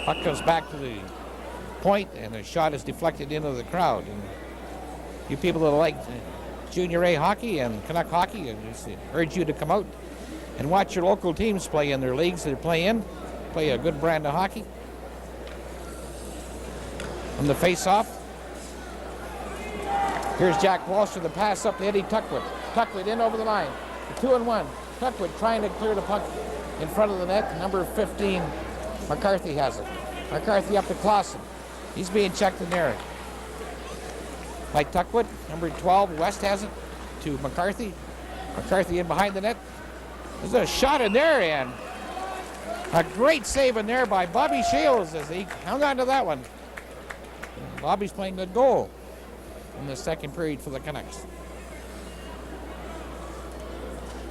S2: puck comes back to the point, and the shot is deflected into the crowd. And you people that like Junior A hockey and Canuck hockey, I just urge you to come out and watch your local teams play in their leagues that they play in. Play a good brand of hockey. On the face-off, here's Jack Walsh with the pass up to Eddie Tuckwood. Tuckwood in over the line. The 2-on-1. Tuckwood trying to clear the puck in front of the net. Number 15, McCarthy has it. McCarthy up to Clausen. He's being checked in there by Tuckwood. Number 12, West has it to McCarthy. McCarthy in behind the net. There's a shot in there, and a great save in there by Bobby Shields as he hung on to that one. And Bobby's playing good goal in the second period for the Canucks.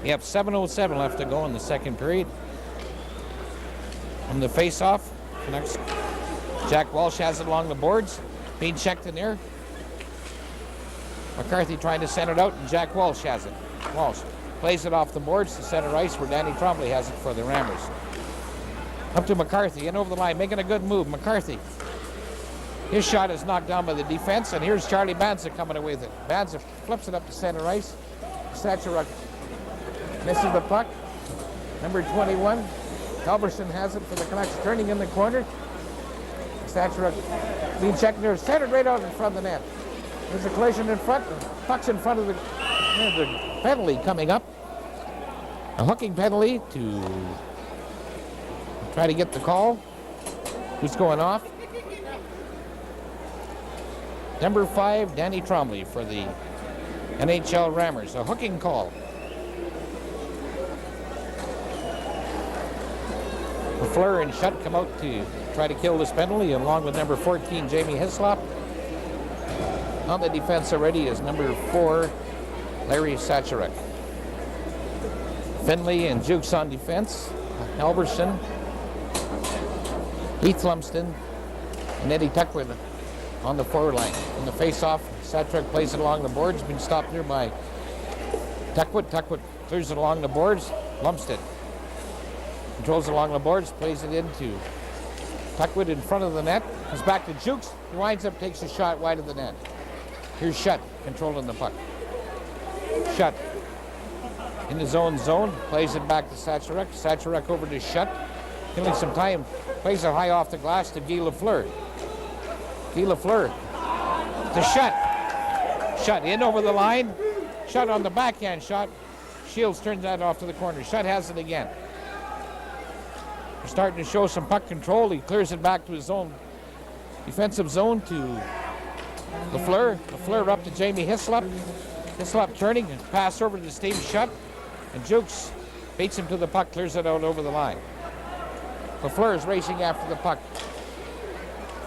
S2: We have 7:07 left to go in the second period. On the face-off, Canucks. Jack Walsh has it along the boards, being checked in there. McCarthy trying to send it out, and Jack Walsh has it. Walsh plays it off the boards to center ice where Danny Trombley has it for the Rammers. Up to McCarthy, in over the line, making a good move. McCarthy. His shot is knocked down by the defense, and here's Charlie Banza coming away with it. Banza flips it up to center ice. Stachuruk misses the puck. Number 21, Halverson has it for the Canucks, turning in the corner. Stachuruk being checked there, centered right out in front of the net. There's a collision in front. Puck's in front of the penalty coming up. A hooking penalty to try to get the call. Who's going off? Number 5, Danny Trombley for the NHL Rammers. A hooking call. LaFleur and Shutt come out to try to kill this penalty, along with number 14, Jamie Hislop. On the defense already is number 4, Larry Stachuruk. Finley and Jukes on defense. Halverson, Heath Lumsden, and Eddie Tuckwood on the forward line. In the face-off, Stachuruk plays it along the boards, being stopped there by Tuckwood. Tuckwood clears it along the boards. Lumsden controls it along the boards, plays it into Tuckwood in front of the net. Comes back to Jukes. He winds up, takes a shot wide of the net. Here's Shutt controlling the puck. Shutt in his own zone, plays it back to Stachuruk. Stachuruk over to Shutt, killing some time. Plays it high off the glass to Guy Lafleur. Guy Lafleur to Shutt. Shutt in over the line. Shutt on the backhand shot. Shields turns that off to the corner. Shutt has it again. We're starting to show some puck control. He clears it back to his own defensive zone to Lafleur. Lafleur up to Jamie Hislop. Hislop turning and pass over to Steve Shutt. And Jukes beats him to the puck, clears it out over the line. Lafleur is racing after the puck.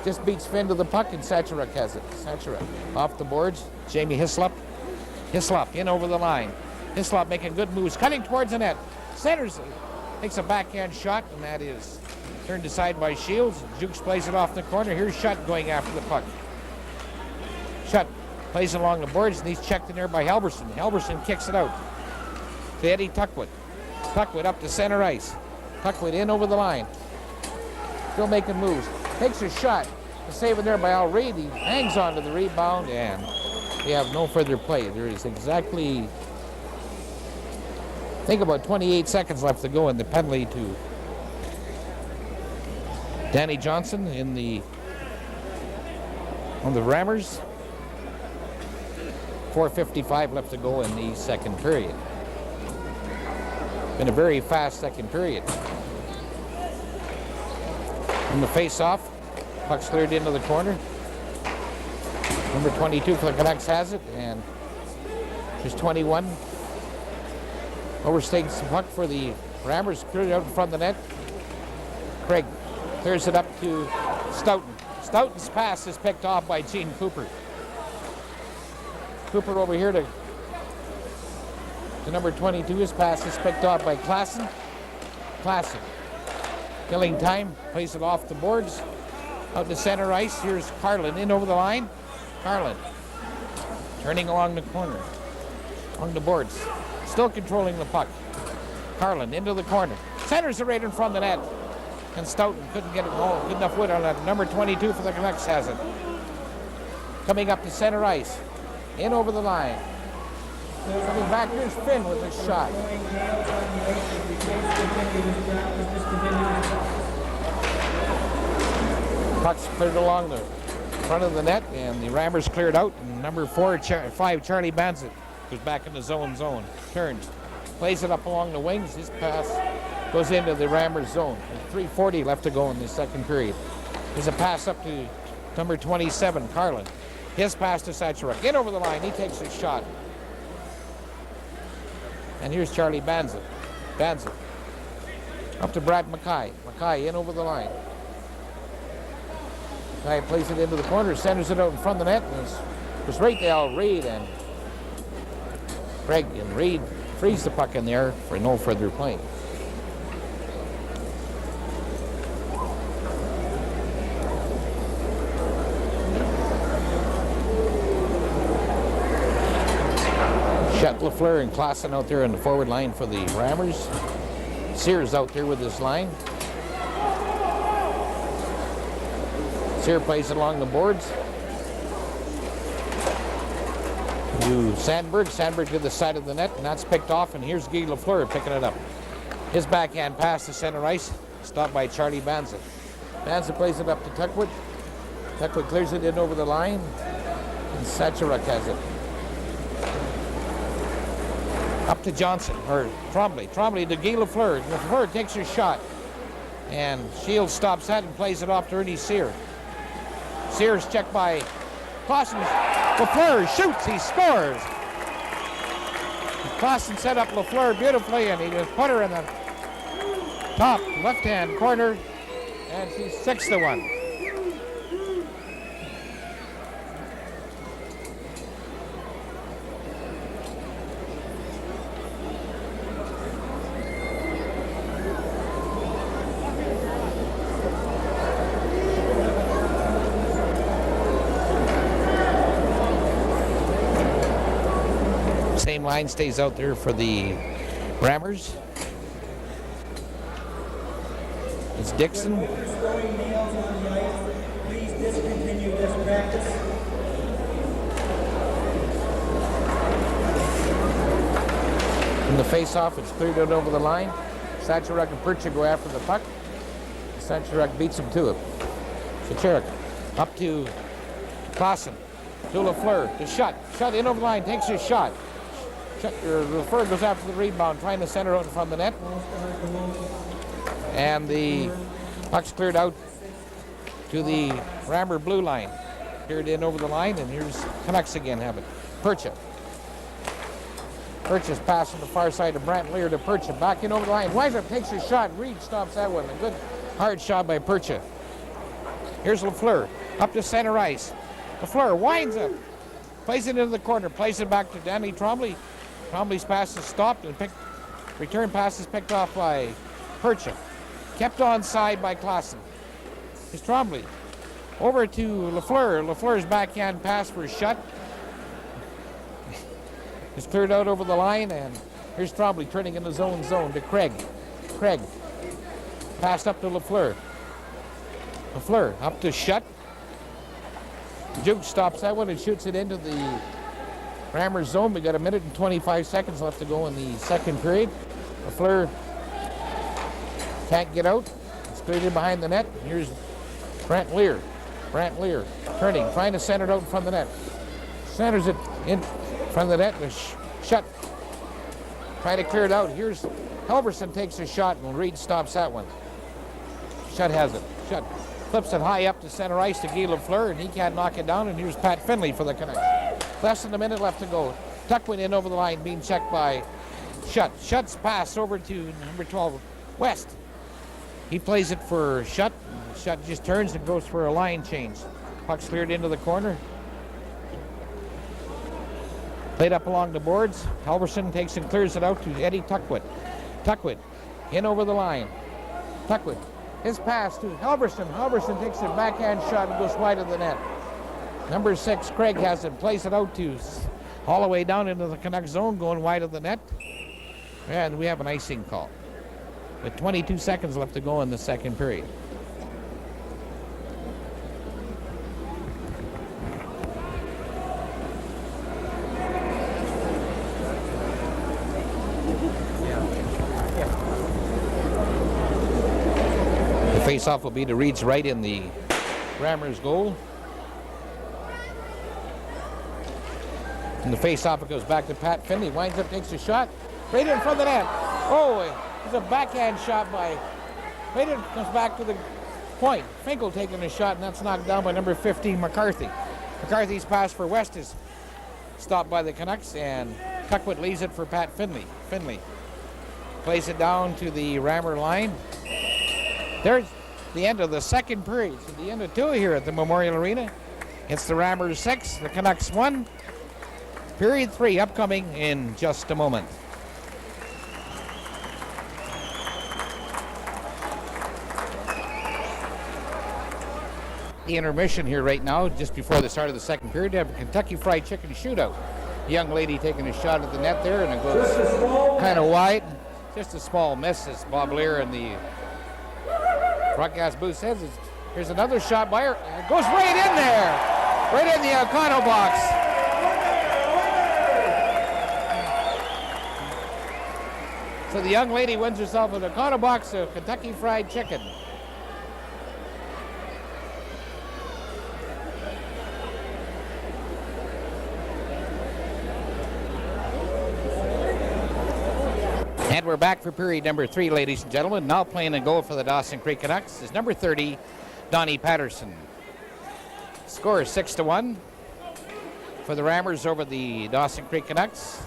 S2: Just beats Finn to the puck, and Stachuruk has it. Stachuruk off the boards. Jamie Hislop. Hislop in over the line. Hislop making good moves, cutting towards the net. Centers it. Takes a backhand shot, and that is turned aside by Shields. Jukes plays it off the corner. Here's Shutt going after the puck. Shutt plays it along the boards, and he's checked in there by Halverson. Halverson kicks it out to Eddie Tuckwood. Tuckwood up to center ice. Tuckwood in over the line. Still making moves. Takes a shot. The save in there by Al Reid. He hangs on to the rebound, and we have no further play. There is exactly, I think, about 28 seconds left to go in the penalty to Danny Johnson in the on the Rammers. 4:55 left to go in the second period. Been a very fast second period. On the face-off, puck's cleared into the corner. Number 22 for the Canucks has it, and there's 21. Overstates the puck for the Rammers, cleared it out in front of the net. Craig clears it up to Stoughton. Stoughton's pass is picked off by Gene Cooper. Cooper over here to number 22. His pass is picked off by Klassen. Klassen killing time, plays it off the boards. Out to center ice. Here's Carlin in over the line. Carlin turning along the corner, along the boards. Still controlling the puck. Carlin into the corner. Centers it right in front of the net. And Stoughton couldn't get it home. Good enough wood on that. Number 22 for the Canucks has it. Coming up to center ice. In over the line. Coming back, here's Finn with his shot. Puck's cleared along the front of the net, and the Rammers cleared out. And number 5, Charlie Banzit, goes back in the zone. Turns. Plays it up along the wings. His pass goes into the Rammers zone. There's 3:40 left to go in the second period. There's a pass up to number 27, Carlin. His pass to Sacharuk. In over the line. He takes his shot. And here's Charlie Banzit. Banzit. Up to Brad Mackay. Mackay in over the line. Mackay plays it into the corner. Centers it out in front of the net. And it was right there. Reed and Craig and Reed freeze the puck in there for no further play. Chet Lafleur and Klassen out there in the forward line for the Rammers. Sears out there with his line. Sear plays it along the boards. To Sandberg. Sandberg to the side of the net, and that's picked off, and here's Guy Lafleur picking it up. His backhand pass to center ice, stopped by Charlie Banzit. Banzit plays it up to Tuckwood. Tuckwood clears it in over the line, and Sacharuk has it. Up to Johnson, or Trombley. Trombley to Guy Lafleur. Lafleur takes his shot, and Shields stops that and plays it off to Ernie Sear. Sears checked by Clausen. Lafleur shoots, he scores. Clausen set up Lafleur beautifully, and he just put her in the top left-hand corner, and she's 6-1. Same line stays out there for the Rammers. It's Dixon.
S6: Please discontinue this practice.
S2: In the face-off, it's cleared out over the line. Sacharuk and Percha go after the puck. Sacharuk beats him to it. Sacharuk up to Clausen. To Lafleur. The shot. Shot in over the line. Takes his shot. Lafleur goes after the rebound, trying to center out in front of the net. And the puck's cleared out to the Rammer blue line. Cleared in over the line, and here's Canucks again have it. Percha. Percha's pass on the far side of Brant Lear to Percha. Back in over the line. Weiser takes his shot. Reed stops that one. A good hard shot by Percha. Here's Lafleur. Up to center ice. Lafleur winds up. Plays it into the corner. Plays it back to Danny Trombley. Trombley's pass is stopped, and return pass is picked off by Percha. Kept on side by Klassen. Here's Trombley. Over to Lafleur. Lafleur's backhand pass was shut. It's cleared out over the line, and here's Trombley turning in the zone to Craig. Craig. Passed up to Lafleur. Lafleur up to Shutt. Duke stops that one and shoots it into the Rammers zone. We got 1 minute and 25 seconds left to go in the second period. Lafleur can't get out. It's cleared in behind the net. Here's Brant Lear. Brant Lear turning, trying to center it out in front of the net. Centers it in front of the net with Shutt. Trying to clear it out. Here's Helverson takes a shot and Reed stops that one. Shutt has it. Shutt flips it high up to center ice to Guy Lafleur, and he can't knock it down, and here's Pat Finley for the Canucks. Less than a minute left to go. Tuck went in over the line, being checked by Shutt. Shutt's pass over to number 12, West. He plays it for Shutt. Shutt just turns and goes for a line change. Puck's cleared into the corner. Played up along the boards. Halverson takes and clears it out to Eddie Tuckwood. Tuckwood in over the line. Tuckwood, his pass to Halverson. Halverson takes a backhand shot and goes wide of the net. Number 6, Craig has it, plays it out to all the way down into the Canucks zone, going wide of the net. And we have an icing call with 22 seconds left to go in the second period. The face-off will be to Reed's right in the Rammers goal. And the face-off, it goes back to Pat Finley. Winds up, takes a shot right in front of the net. Oh, it's a backhand shot by. Right in, comes back to the point. Finkel taking a shot, and that's knocked down by number 15, McCarthy. McCarthy's pass for West is stopped by the Canucks, and Tuckwood leaves it for Pat Finley. Finley plays it down to the Rammer line. There's the end of the second period. So the end of 2 here at the Memorial Arena. It's the Rammers 6, the Canucks 1. Period 3 upcoming in just a moment. The intermission here right now, just before the start of the second period, they have a Kentucky Fried Chicken shootout. A young lady taking a shot at the net there, and it goes kind of wide. Just a small miss, as Bob Lear and the broadcast booth says. Here's another shot by her. It goes right in there, right in the O'Connell box. So the young lady wins herself an O'Connell box of Kentucky Fried Chicken. And we're back for period number 3, ladies and gentlemen. Now playing a goal for the Dawson Creek Canucks is number 30, Donnie Patterson. Score is 6-1 for the Rammers over the Dawson Creek Canucks.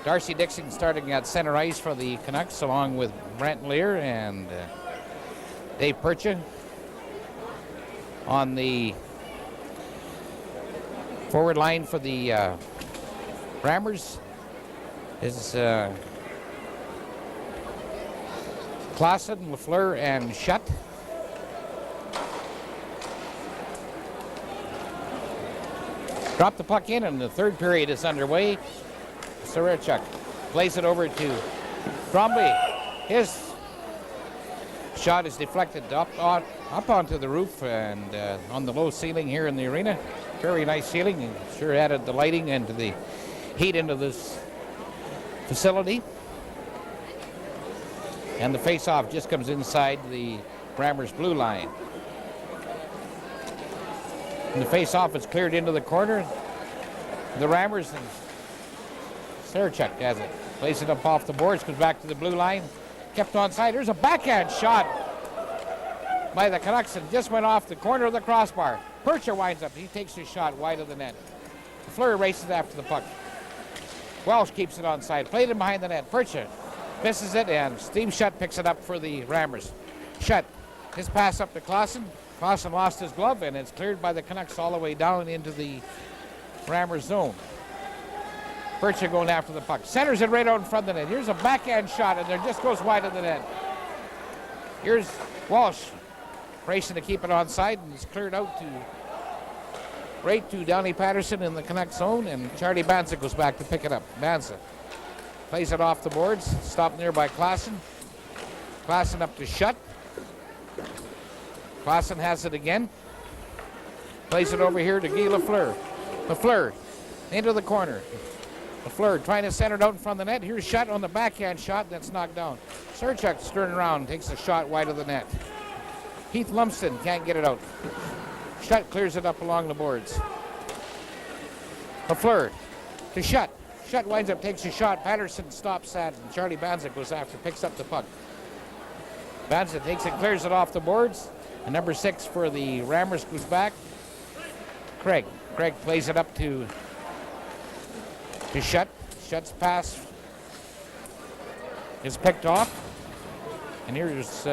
S2: Darcy Dixon starting at center ice for the Canucks, along with Brent Lear and Dave Percha. On the forward line for the Rammers is Clausen, Lafleur, and Shutt. Drop the puck in, and the third period is underway. Sarachuk plays it over to Bromley. His shot is deflected up onto the roof and on the low ceiling here in the arena. Very nice ceiling, and sure added the lighting and the heat into this facility. And the face-off just comes inside the Rammers blue line. And the face-off is cleared into the corner. The Rammers, and Sarachuk has it. Plays it up off the boards, goes back to the blue line. Kept onside. There's a backhand shot by the Canucks and just went off the corner of the crossbar. Percher winds up. He takes his shot wide of the net. Fleur races after the puck. Welsh keeps it onside. Played it behind the net. Percher misses it, and Steve Shutt picks it up for the Rammers. Shutt, his pass up to Clausen. Clausen lost his glove, and it's cleared by the Canucks all the way down into the Rammers zone. Percha going after the puck. Centers it right out in front of the net. Here's a backhand shot, and there just goes wide of the net. Here's Walsh racing to keep it onside, and it's cleared out to right to Donnie Patterson in the Canucks zone, and Charlie Banza goes back to pick it up. Banza plays it off the boards, stopped near by Clausen. Clausen up to Shutt. Clausen has it again. Plays it over here to Guy Lafleur. Lafleur into the corner. Lafleur trying to center it out in front of the net. Here's Shutt on the backhand shot, that's knocked down. Sarachuk's turning around, takes a shot wide of the net. Heath Lumsden can't get it out. Shutt clears it up along the boards. Lafleur to Shutt. Shutt winds up, takes a shot. Patterson stops that, and Charlie Banza goes after, picks up the puck. Banza takes it, clears it off the boards. And number 6 for the Rammers goes back. Craig plays it up to Shutt. Shutt's pass is picked off. And here's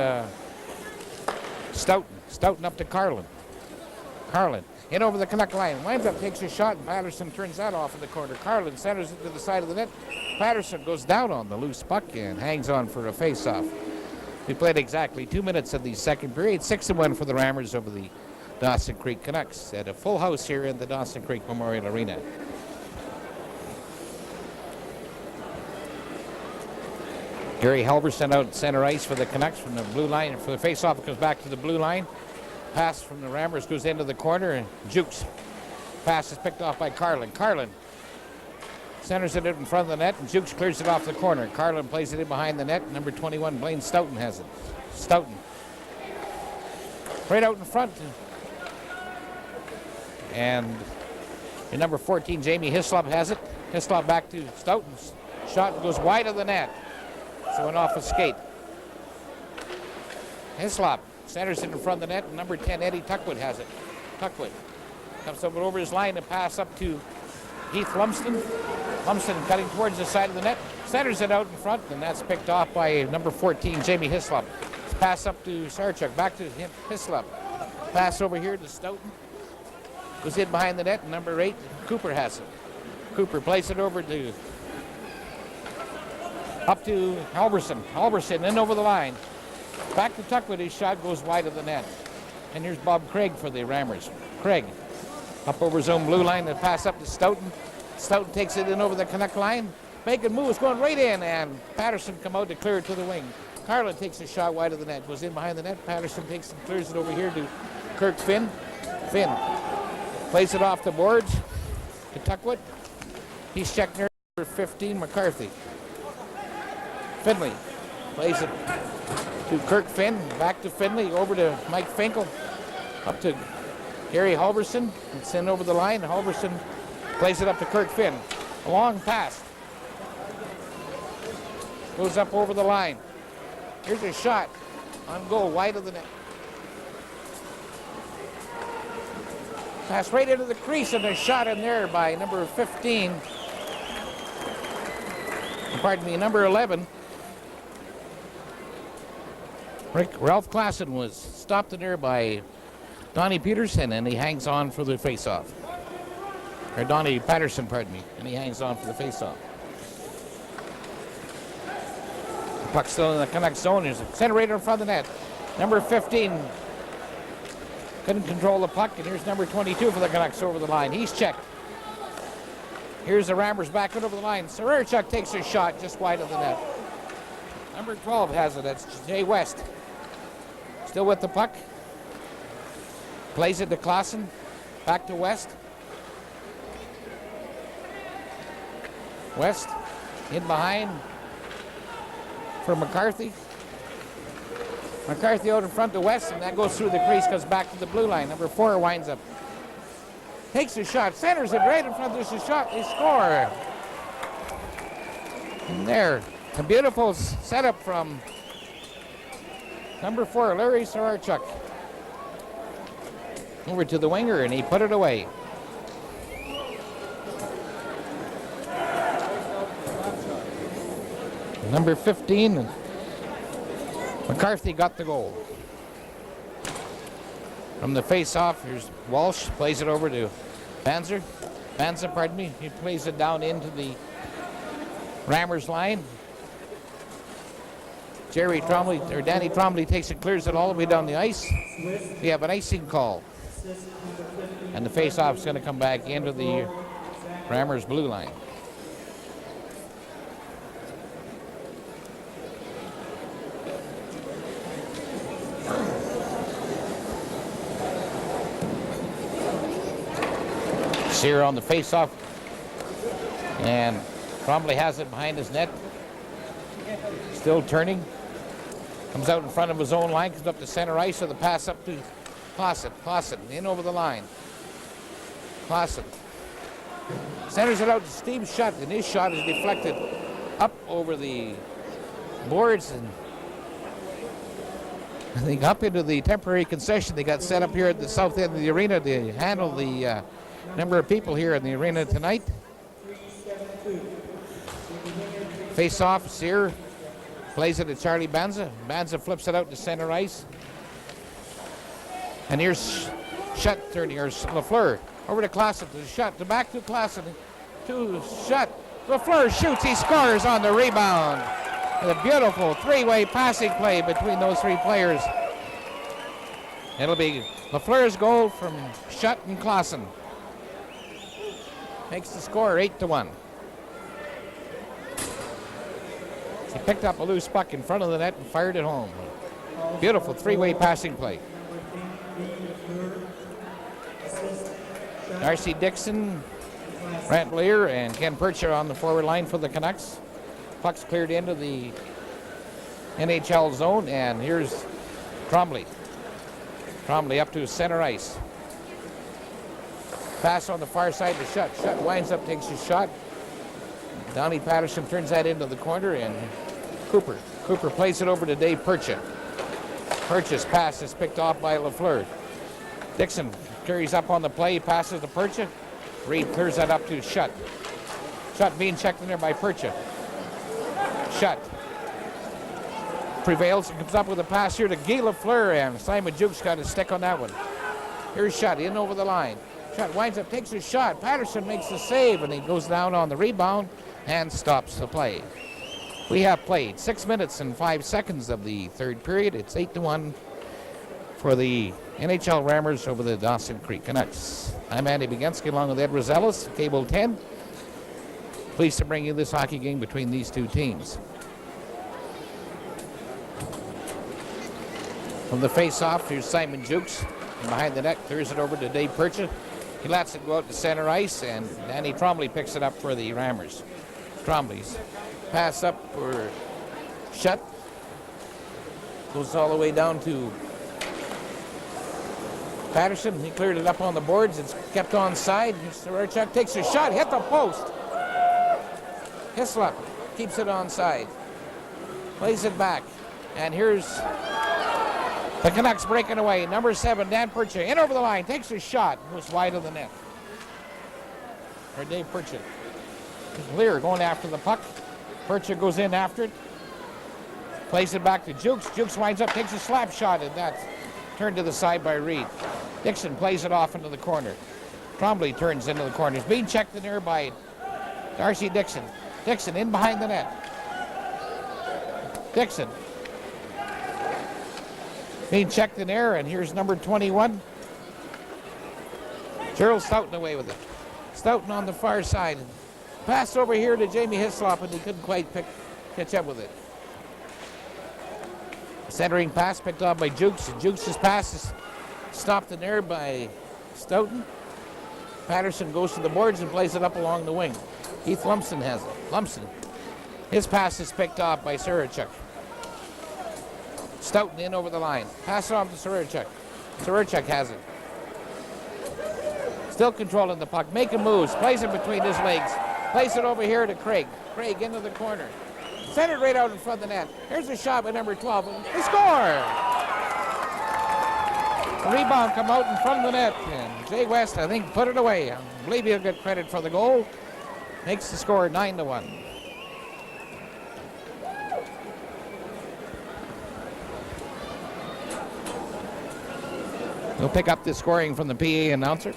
S2: Stoughton. Stoughton up to Carlin. Carlin in over the Canuck line. Winds up, takes a shot, and Patterson turns that off in the corner. Carlin centers it to the side of the net. Patterson goes down on the loose puck and hangs on for a face-off. We played exactly 2 minutes of the second period. 6-1 for the Rammers over the Dawson Creek Canucks at a full house here in the Dawson Creek Memorial Arena. Gary Halverson out center ice for the Canucks from the blue line. For the face-off, it comes back to the blue line. Pass from the Rammers goes into the corner, and Jukes. Pass is picked off by Carlin. Carlin centers it in front of the net, and Jukes clears it off the corner. Carlin plays it in behind the net. Number 21, Blaine Stoughton has it. Stoughton. Right out in front. And number 14, Jamie Hislop has it. Hislop back to Stoughton. Shot goes wide of the net. So went off a skate. Hislop centers it in front of the net, and number 10, Eddie Tuckwood has it. Tuckwood comes over his line and pass up to Heath Lumsden. Lumsden cutting towards the side of the net, centers it out in front, and that's picked off by number 14, Jamie Hislop. Pass up to Sarchuk, back to him, Hislop. Pass over here to Stoughton. Goes in behind the net, and number 8, Cooper has it. Cooper plays it over to up to Halverson. Halverson in over the line. Back to Tuckwood. His shot goes wide of the net. And here's Bob Craig for the Rammers. Craig up over his own blue line and pass up to Stoughton. Stoughton takes it in over the Canuck line. Making moves, going right in, and Patterson come out to clear it to the wing. Carlin takes a shot wide of the net. Goes in behind the net. Patterson takes and clears it over here to Kirk Finn. Finn plays it off the boards to Tuckwood. He's checked near number 15, McCarthy. Finley plays it to Kirk Finn, back to Finley, over to Mike Finkel, up to Gary Halverson. It's in over the line. Halverson plays it up to Kirk Finn. A long pass. Goes up over the line. Here's a shot on goal, wide of the net. Pass right into the crease, and a shot in there by number 15. Pardon me, number 11. Ralph Klassen was stopped in there by Donnie Peterson, and he hangs on for the face-off. Or Donnie Patterson, pardon me, and he hangs on for the face-off. The puck's still in the Canucks zone. There's a center right in front of the net. Number 15 couldn't control the puck, and here's number 22 for the Canucks over the line. He's checked. Here's the Rammers back over the line. Sararchuk takes a shot just wide of the net. Number 12 has it. That's Jay West. Still with the puck. Plays it to Klassen. Back to West. West in behind for McCarthy. McCarthy out in front to West, and that goes through the crease, goes back to the blue line. Number 4 winds up. Takes a shot, centers it right in front. There's a shot. They score. And there. A beautiful setup from number 4, Larry Sararchuk. Over to the winger, and he put it away. Number 15, McCarthy got the goal. From the face-off, here's Walsh, plays it over to Banza, pardon me. He plays it down into the Rammers line. Danny Trombley takes it, clears it all the way down the ice. We have an icing call. And the face-off is going to come back into the Rammers blue line. Sear on the face-off. And Trombley has it behind his net. Still turning. Comes out in front of his own line, comes up to center ice with a pass up to Clausen. Clausen in over the line. Clausen centers it out to Steve Shutt, and his shot is deflected up over the boards and I think up into the temporary concession they got set up here at the south end of the arena to handle the number of people here in the arena tonight. Face off, Sear plays it to Charlie Banza. Banza flips it out to center ice. And here's Shutt turning, here's Lafleur. Over to Clausen, to Shutt, to back to Clausen, to Shutt. Lafleur shoots, he scores on the rebound. A beautiful three-way passing play between those three players. It'll be Lafleur's goal from Shutt and Clausen. Makes the score 8-1. He picked up a loose puck in front of the net and fired it home. Beautiful three-way passing play. Darcy Dixon, Brant Lear, and Ken Percher on the forward line for the Canucks. Puck's cleared into the NHL zone, and here's Trombley. Trombley up to center ice. Pass on the far side to Shutt. Shutt winds up, takes his shot. Donnie Patterson turns that into the corner, and Cooper plays it over to Dave Percha. Percha's pass is picked off by Lafleur. Dixon carries up on the play, passes to Percha. Reed clears that up to Shutt. Shutt being checked in there by Percha. Shutt prevails and comes up with a pass here to Guy Lafleur, and Simon Jukes got a stick on that one. Here's Shutt in over the line. Shutt winds up, takes his shot. Patterson makes the save, and he goes down on the rebound and stops the play. We have played 6 minutes and 5 seconds of the third period. It's 8-1 for the NHL Rammers over the Dawson Creek Canucks. I'm Andy Begensky along with Ed Rosales, Cable 10. Pleased to bring you this hockey game between these two teams. From the face-off, here's Simon Jukes. And behind the net, clears it over to Dave Percha. He lets it go out to center ice, and Danny Trombley picks it up for the Rammers. Trombley's pass up for Shutt. Goes all the way down to Patterson. He cleared it up on the boards. It's kept on side. Sarachuk takes a shot, hit the post. Hislop keeps it on side. Plays it back. And here's the Canucks breaking away. Number 7, Dan Percha, in over the line, takes a shot. Was wide of the net. Or Dave Percha. Lear going after the puck. Percha goes in after it. Plays it back to Jukes. Jukes winds up, takes a slap shot, and that's turned to the side by Reed. Dixon plays it off into the corner. Trombley turns into the corner. He's being checked in there by Darcy Dixon. Dixon in behind the net. Dixon being checked in there, and here's number 21. Gerald Stoughton away with it. Stoughton on the far side. Pass over here to Jamie Hislop, and he couldn't quite catch up with it. Centering pass picked off by Jukes. Jukes' pass is stopped in there by Stoughton. Patterson goes to the boards and plays it up along the wing. Heath Lumpson has it. Lumpson. His pass is picked off by Sarachuk. Stoughton in over the line. Pass it off to Sarachuk. Sarachuk has it. Still controlling the puck. Making moves. Plays it between his legs. Plays it over here to Craig. Craig into the corner. Centered right out in front of the net. Here's a shot by number 12. They score! The rebound come out in front of the net. And Jay West, I think, put it away. I believe he'll get credit for the goal. Makes the score 9-1. We'll pick up the scoring from the PA announcer.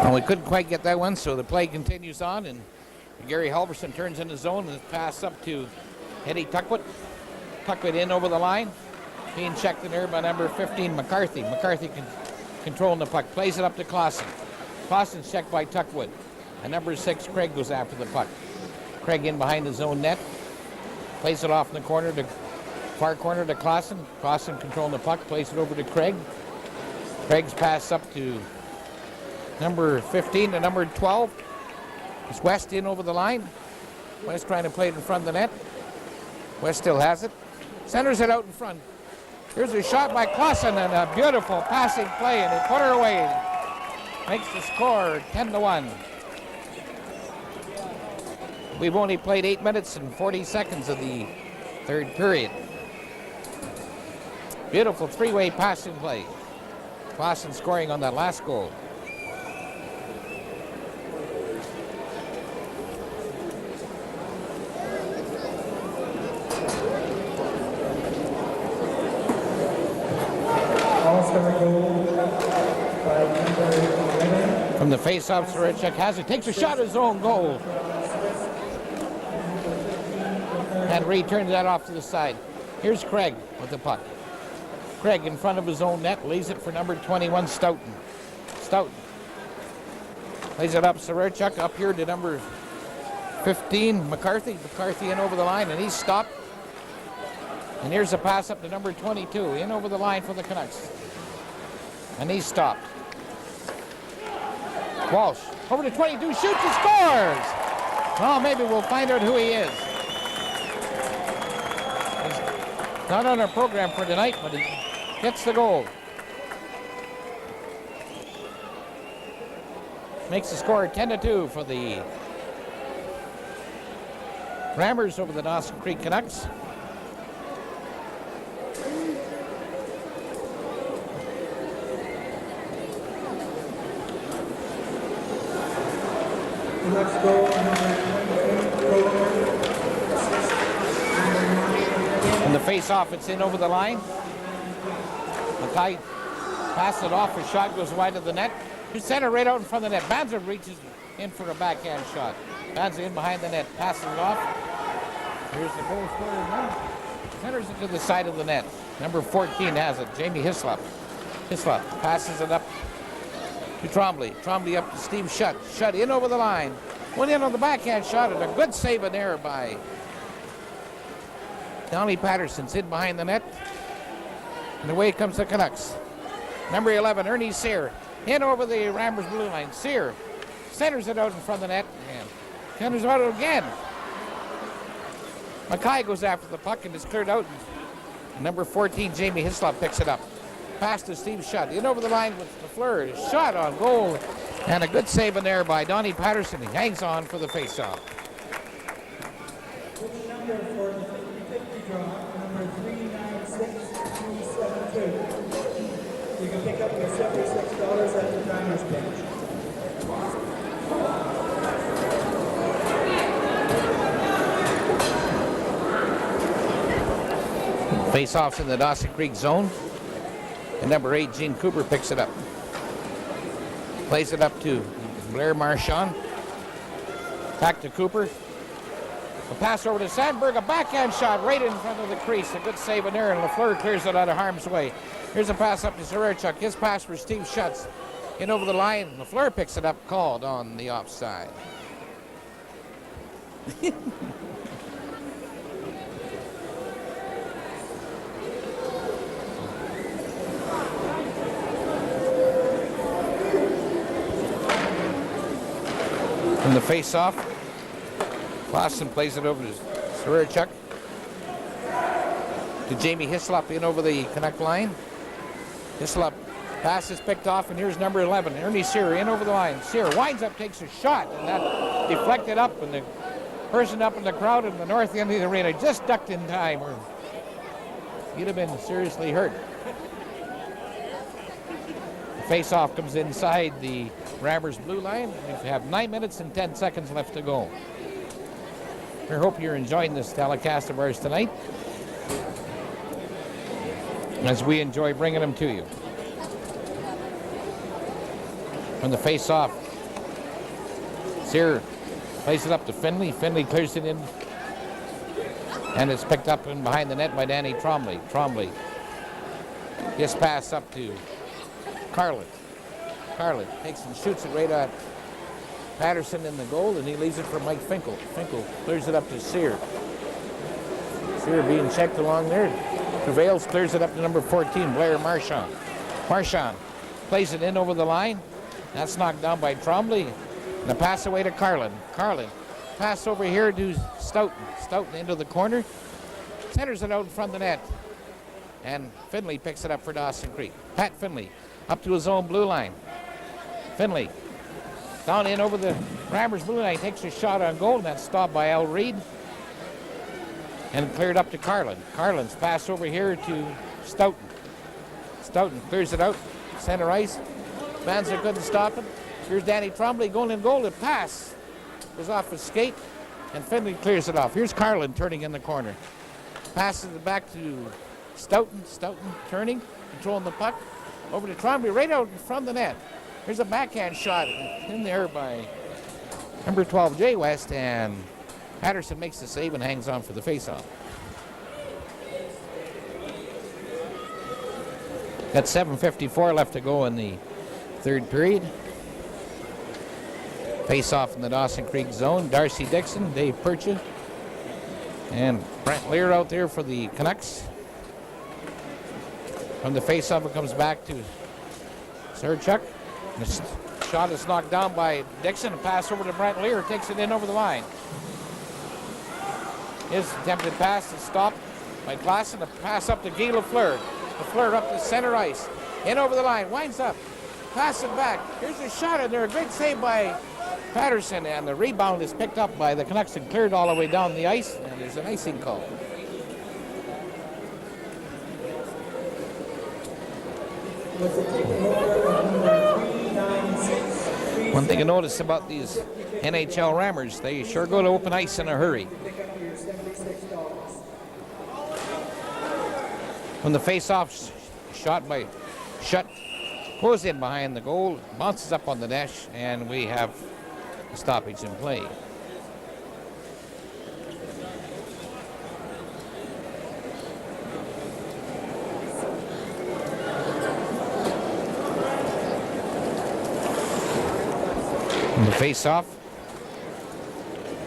S2: Well, we couldn't quite get that one, so the play continues on, and Gary Halverson turns in the zone and pass up to Eddie Tuckwood. Tuckwood in over the line, being checked in there by number 15, McCarthy. McCarthy controlling the puck, plays it up to Clausen. Clausen's checked by Tuckwood. And number 6, Craig, goes after the puck. Craig in behind his own net, plays it off in the corner to Far corner to Clausen. Clausen controlling the puck, plays it over to Craig. Craig's pass up to number 15 to number 12. It's West in over the line. West trying to play it in front of the net. West still has it. Centers it out in front. Here's a shot by Clausen and a beautiful passing play, and he put her away. Makes the score 10-1. We've only played 8 minutes and 40 seconds of the third period. Beautiful three-way passing play. Clausen scoring on that last goal.
S3: All-star goal by number 11.
S2: From the face-off, Sarachek has it. Takes a shot at his own goal. And returns that off to the side. Here's Craig with the puck. Craig in front of his own net, leaves it for number 21, Stoughton. Stoughton lays it up, Sarachek up here to number 15, McCarthy. McCarthy in over the line, and he's stopped. And here's a pass up to number 22, in over the line for the Canucks. And he's stopped. Walsh over to 22, shoots and scores! Well, maybe we'll find out who he is. He's not on our program for tonight, but he gets the goal. Makes the score 10-2 for the Rammers over the Dawson Creek Canucks.
S3: Next goal, number 22,
S2: And the face-off, it's in over the line. Mackay passes it off, his shot goes wide of the net. He's center right out in front of the net. Banza reaches in for a backhand shot. Banza in behind the net, passes it off. Here's the goal scorer now. Centers it to the side of the net. Number 14 has it, Jamie Hislop. Hislop passes it up to Trombley. Trombley up to Steve Shutt. Shutt in over the line. Went in on the backhand shot and a good save in there by Donnie Patterson's in behind the net. And away comes the Canucks. Number 11, Ernie Sear. In over the Rammers blue line. Sear centers it out in front of the net and centers it out again. Mackay goes after the puck and it's cleared out. Number 14, Jamie Hislop picks it up. Pass to Steve Shutt. In over the line with Lafleur. Shot on goal. And a good save in there by Donnie Patterson. He hangs on for the faceoff.
S6: Which number for the 50-50 draw? Number 396372. You can pick up your $76 at the driver's bench.
S2: Face-offs in the Dawson Creek zone. And number 8, Gene Cooper picks it up. Plays it up to Blair Marchand. Back to Cooper. A pass over to Sandberg. A backhand shot right in front of the crease. A good save in there, and Lafleur clears it out of harm's way. Here's a pass up to Sarachek. His pass for Steve Schutz. In over the line. Lafleur picks it up, called on the offside. From the face-off, Boston plays it over to Sarachek. To Jamie Hislop in over the Canuck line. Hislop pass is picked off, and here's number 11, Ernie Sear in over the line. Sear winds up, takes a shot, and that deflected up, and the person up in the crowd in the north end of the arena just ducked in time, or he'd have been seriously hurt. The face-off comes inside the Rammers blue line. We have 9 minutes and 10 seconds left to go. We hope you're enjoying this telecast of ours tonight, as we enjoy bringing them to you. From the face-off, Sear plays it up to Finley. Finley clears it in, and it's picked up in behind the net by Danny Trombley. Trombley, this pass up to Carlin. Carlin takes and shoots it right at Patterson in the goal, and he leaves it for Mike Finkel. Finkel clears it up to Sear. here being checked along there. Rosales clears it up to number 14, Blair Marchand. Marchand plays it in over the line. That's knocked down by Trombley. And the pass away to Carlin. Carlin pass over here to Stoughton. Stoughton into the corner. Centers it out in front of the net. And Finley picks it up for Dawson Creek. Pat Finley up to his own blue line. Finley down in over the Rammers blue line. Takes a shot on goal. And that's stopped by Al Reed. And cleared up to Carlin. Carlin's pass over here to Stoughton. Stoughton clears it out. Center ice. Banzer couldn't stop it. Here's Danny Trombley going in goal. The pass was off his skate. And Finley clears it off. Here's Carlin turning in the corner. Passes it back to Stoughton. Stoughton turning, controlling the puck. Over to Trombley, right out from the net. Here's a backhand shot in there by number 12, Jay West. And Patterson makes the save and hangs on for the faceoff. Got 7:54 left to go in the third period. Face-off in the Dawson Creek zone. Darcy Dixon, Dave Percha, and Brent Lear out there for the Canucks. From the face-off, it comes back to Sarchuk. The shot is knocked down by Dixon. A pass over to Brent Lear. Takes it in over the line. His attempted pass is stopped by Klassen. A pass up to Guy Lafleur. Lafleur up to center ice. In over the line. Winds up. Pass it back. Here's a shot in there. A great save by Patterson. And the rebound is picked up by the Canucks and cleared all the way down the ice. And there's an icing call. One thing to notice about these NHL Rammers, they sure go to open ice in a hurry. When the face-off shot by Shutt goes in behind the goal, bounces up on the dash, and we have a stoppage in play. And the face-off,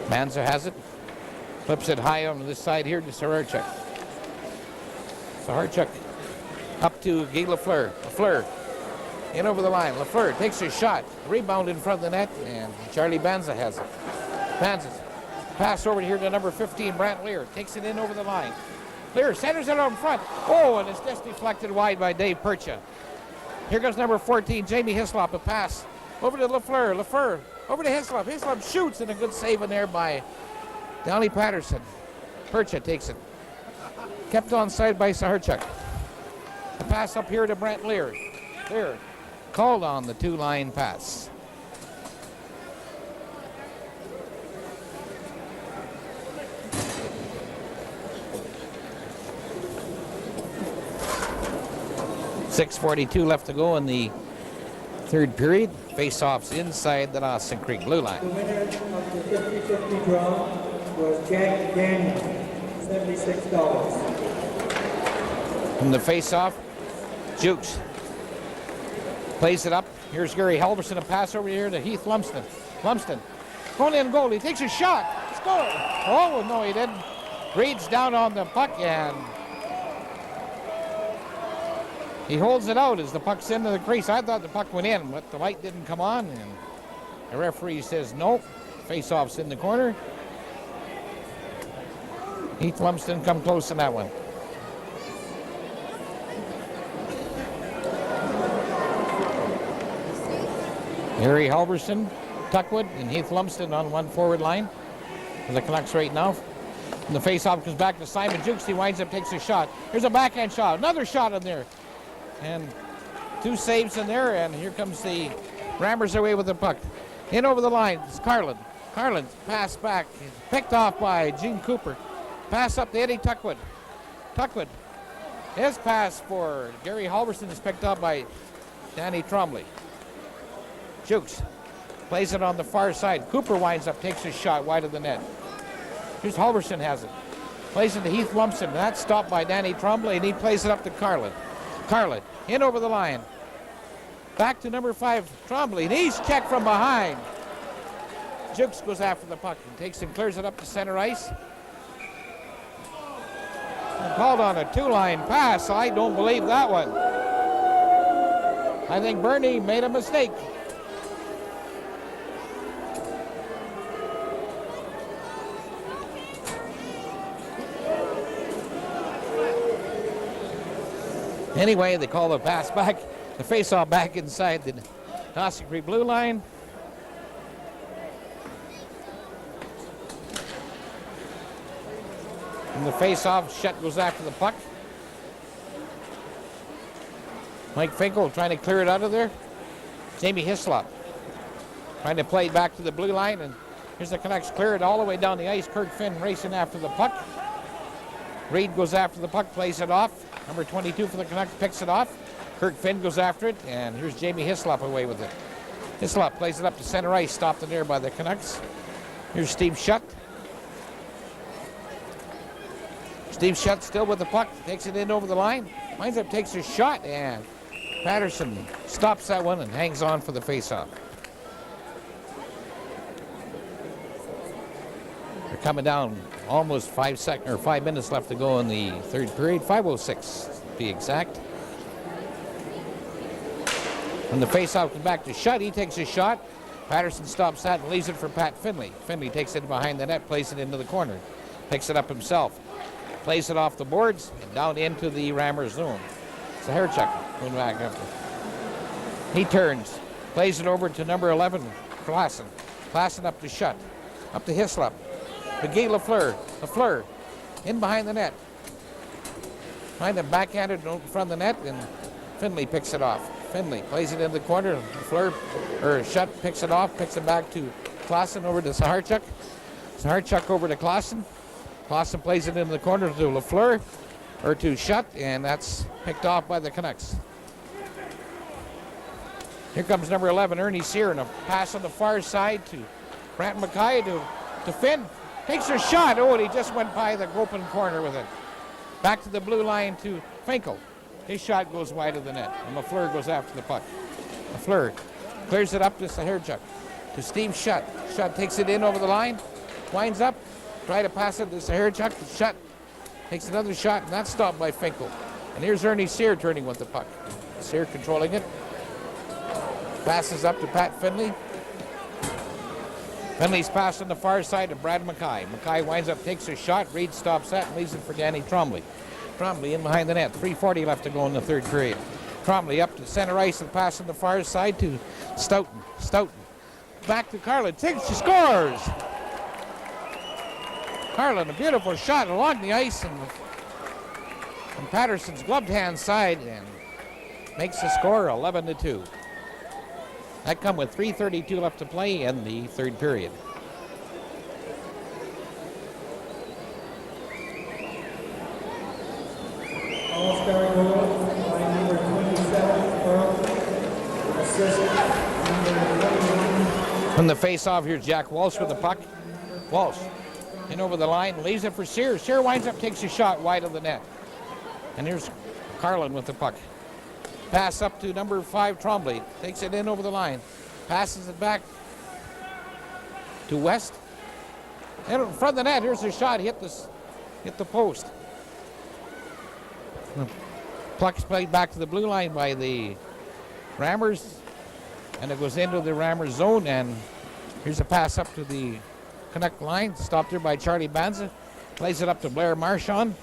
S2: Manza has it, flips it high on this side here to Sarchuk. Sarchuk up to Guy Lafleur. Lafleur in over the line. Lafleur takes a shot, rebound in front of the net, and Charlie Banza has it. Banza pass over here to number 15, Brant Lear, takes it in over the line. Lear centers it out in front. Oh, and it's just deflected wide by Dave Percha. Here comes number 14, Jamie Hislop, a pass over to Lafleur. Lafleur over to Hislop. Hislop shoots, and a good save in there by Donnie Patterson. Percha takes it. Kept onside by Saharchuk. The pass up here to Brent Lear. Lear called on the two-line pass. .6:42 left to go in the third period. Face-offs inside the Dawson Creek blue line.
S6: The winner of the 50-50 draw was Jack Daniel, $76.
S2: From the face-off, Jukes plays it up. Here's Gary Halverson, a pass over here to Heath Lumsden. Lumsden going in goal. He takes a shot. Score. Oh, no, he didn't. Reed's down on the puck, and he holds it out as the puck's into the crease. I thought the puck went in, but the light didn't come on, and the referee says nope. Face-off's in the corner. Heath Lumsden come close in that one. Harry Halverson, Tuckwood, and Heath Lumsden on one forward line for the Canucks right now. And the face-off comes back to Simon Jukes. He winds up, takes a shot. Here's a backhand shot. Another shot in there. And two saves in there, and here comes the Rammers away with the puck. In over the line, it's Carlin. Carlin pass back. He's picked off by Gene Cooper. Pass up to Eddie Tuckwood. Tuckwood. His pass for Gary Halverson is picked up by Danny Trombley. Jukes plays it on the far side. Cooper winds up, takes his shot wide of the net. Here's Halverson has it. Plays it to Heath Lumsden. That's stopped by Danny Trombley, and he plays it up to Carlin. Carlin in over the line. Back to number 5, Trombley, and he's checked from behind. Jukes goes after the puck and takes and clears it up to center ice. called on a two-line pass. I don't believe that one. I think Bernie made a mistake. Anyway, they call the pass back, the face-off back inside the Dawson Creek blue line. And the face-off, Shutt goes after the puck. Mike Finkel trying to clear it out of there. Jamie Hislop trying to play it back to the blue line, and here's the Canucks clear it all the way down the ice. Kirk Finn racing after the puck. Reed goes after the puck, plays it off. Number 22 for the Canucks picks it off. Kirk Finn goes after it, and here's Jamie Hislop away with it. Hislop plays it up to center ice, stopped in there by the Canucks. Here's Steve Shutt. Steve Shutt still with the puck, takes it in over the line. Winds up, takes a shot, and Patterson stops that one and hangs on for the faceoff. They're coming down almost 5 minutes left to go in the third period. 5:06 to be exact. When the faceoff comes back to Shutt, he takes a shot. Patterson stops that and leaves it for Pat Finley. Finley takes it behind the net, plays it into the corner, picks it up himself, plays it off the boards and down into the Rammer zone. Saharchuk going back after. He turns, plays it over to number 11, Klassen. Klassen up to Shutt, up to Hislop. McGee Lafleur. Lafleur in behind the net. Find him backhanded in front of the net, and Finley picks it off. Finley plays it in the corner. Lafleur, or Shutt picks it off, picks it back to Klassen over to Saharchuk. Saharchuk over to Klassen. Klassen plays it into the corner to Lafleur, or to Shutt, and that's picked off by the Canucks. Here comes number 11, Ernie Sear, and a pass on the far side to Brant Mackay to Finn. Takes a shot. Oh, and he just went by the open corner with it. Back to the blue line to Finkel. His shot goes wide of the net, and Lafleur goes after the puck. Lafleur clears it up to Saharchuk, to Steve Shutt. Shutt takes it in over the line, winds up, try to pass it to Saharchuk. Shutt takes another shot, and that's stopped by Finkel. And here's Ernie Sear turning with the puck. Sear controlling it. Passes up to Pat Finley. Finley's pass on the far side to Brad Mackay. Mackay winds up, takes a shot. Reed stops that and leaves it for Danny Trombley. Trombley in behind the net. 3:40 left to go in the third period. Trombley up to center ice and pass on the far side to Stoughton. Stoughton back to Carlin. Takes, she scores! Carlin, a beautiful shot along the ice and from Patterson's gloved hand side, and makes the score 11-2. That come with 3:32 left to play in the third period.
S6: All-star goal by number 27, Earl. Assist number 21.
S2: From the face-off, here's Jack Walsh with the puck. Walsh in over the line, leaves it for Sear. Sear winds up, takes a shot wide of the net. And here's Carlin with the puck. Pass up to number 5, Trombley. Takes it in over the line. Passes it back to West. And in front of the net, here's a shot. Hit the post. The puck's played back to the blue line by the Rammers. And it goes into the Rammers zone. And here's a pass up to the Canuck line. Stopped there by Charlie Banza. Plays it up to Blair Marchand.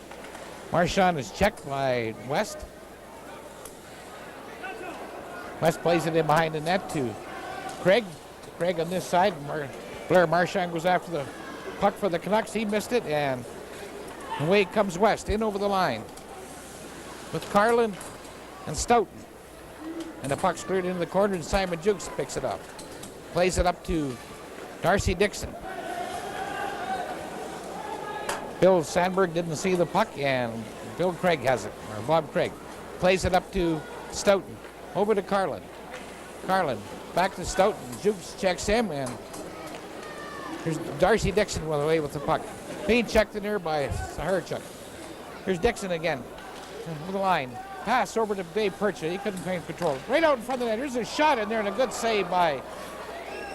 S2: Marchand is checked by West. West plays it in behind the net to Craig. Craig on this side. Blair Marchand goes after the puck for the Canucks. He missed it, and away comes West in over the line with Carlin and Stoughton. And the puck's cleared into the corner, and Simon Jukes picks it up. Plays it up to Darcy Dixon. Bill Sandberg didn't see the puck, and Bill Craig has it, or Bob Craig. Plays it up to Stoughton. Over to Carlin. Carlin back to Stoughton. Jukes checks him, and here's Darcy Dixon away with the puck. Being checked in there by Saharchuk. Here's Dixon again with the line. Pass over to Dave Percha. He couldn't maintain control. Right out in front of the net. Here's a shot in there and a good save by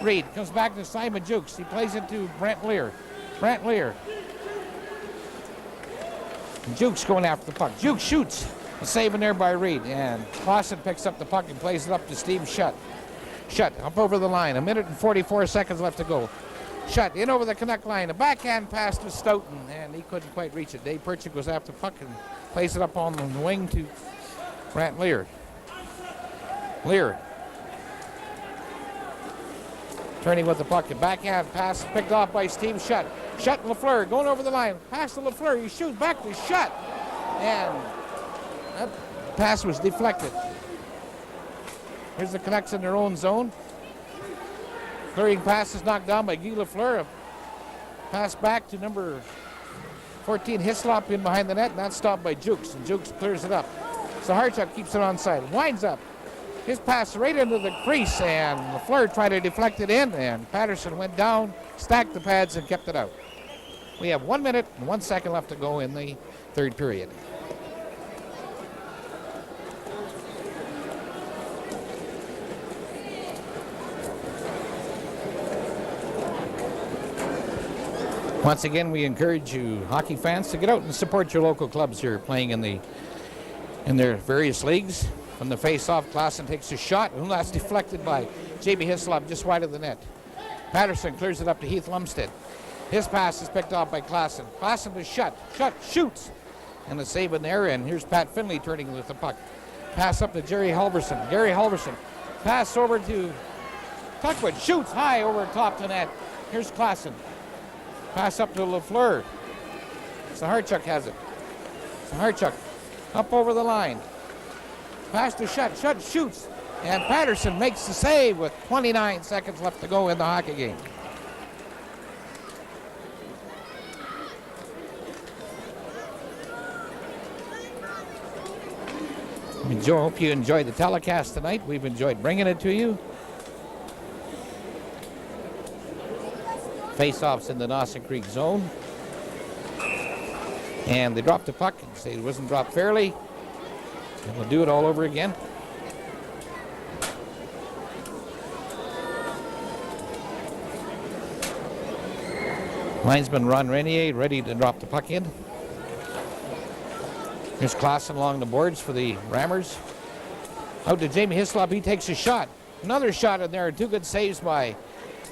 S2: Reed. Comes back to Simon Jukes. He plays it to Brent Lear. Brent Lear Jukes going after the puck. Jukes shoots. A save in there by Reed. And Dawson picks up the puck and plays it up to Steve Shutt. Shutt up over the line. 1 minute and 44 seconds left to go. Shutt in over the Canuck line. A backhand pass to Stoughton, and he couldn't quite reach it. Dave Perchik goes after the puck and plays it up on the wing to Grant Lear. Lear turning with the puck. A backhand pass picked off by Steve Shutt. Shutt and Lafleur going over the line. Pass to Lafleur. He shoots back to Shutt. And that pass was deflected. Here's the Canucks in their own zone. Clearing pass is knocked down by Guy Lafleur. A pass back to number 14 Hislop in behind the net, and that's stopped by Jukes. And Jukes clears it up. Saharchuk keeps it onside. Winds up. His pass right into the crease, and Lafleur tried to deflect it in, and Patterson went down, stacked the pads, and kept it out. We have 1 minute and 1 second left to go in the third period. Once again, we encourage you hockey fans to get out and support your local clubs here playing in their various leagues. From the face-off, Klassen takes a shot, and that's deflected by J.B. Hislop just wide of the net. Patterson clears it up to Heath Lumstead. His pass is picked off by Klassen. Klassen to Shutt. Shutt shoots. And a save in there, and here's Pat Finley turning with the puck. Pass up to Jerry Halverson. Gary Halverson. Pass over to Tuckwood. Shoots high over top to net. Here's Klassen. Pass up to Lafleur. Saharchuk has it. Saharchuk up over the line. Pass to Shutt. Shutt shoots. And Patterson makes the save with 29 seconds left to go in the hockey game. Joe, hope you enjoyed the telecast tonight. We've enjoyed bringing it to you. Face-offs in the Dawson Creek zone. And they dropped the puck and say it wasn't dropped fairly. And we'll do it all over again. Linesman Ron Renier ready to drop the puck in. Here's Klassen along the boards for the Rammers. Out to Jamie Hislop. He takes a shot. Another shot in there. Two good saves by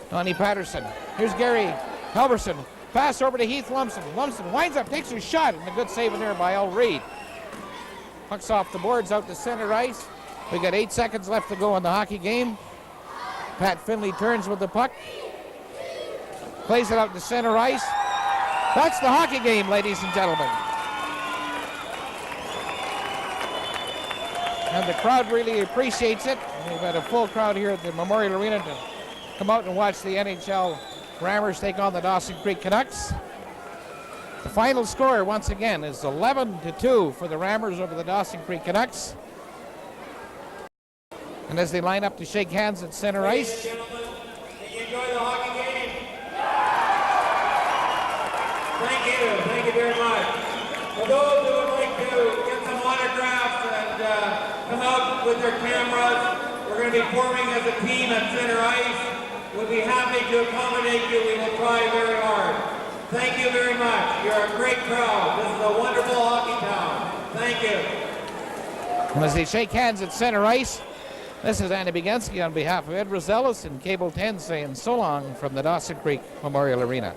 S2: Donnie Patterson. Here's Gary Halverson. Pass over to Heath Lumsden. Lumsden winds up, takes a shot, and a good save in there by Al Reed. Puck's off the boards out to center ice. We got 8 seconds left to go in the hockey game. Pat Finley turns with the puck. Plays it out to center ice. That's the hockey game, ladies and gentlemen. And the crowd really appreciates it. We've had a full crowd here at the Memorial Arena to come out and watch the NHL Rammers take on the Dawson Creek Canucks. The final score, once again, is 11-2 for the Rammers over the Dawson Creek Canucks. And as they line up to shake hands at center ice.
S4: Ladies and gentlemen, did you enjoy the hockey game? Thank you very much. For those who would like to get some autographs and come out with their cameras, we're going to be forming as a team at center ice. We'll be happy to accommodate you. We will try very hard. Thank you very much. You're a great crowd. This is a wonderful hockey town. Thank you.
S2: And as they shake hands at center ice, this is Andy Begensky on behalf of Ed Rosales and Cable 10 saying so long from the Dawson Creek Memorial Arena.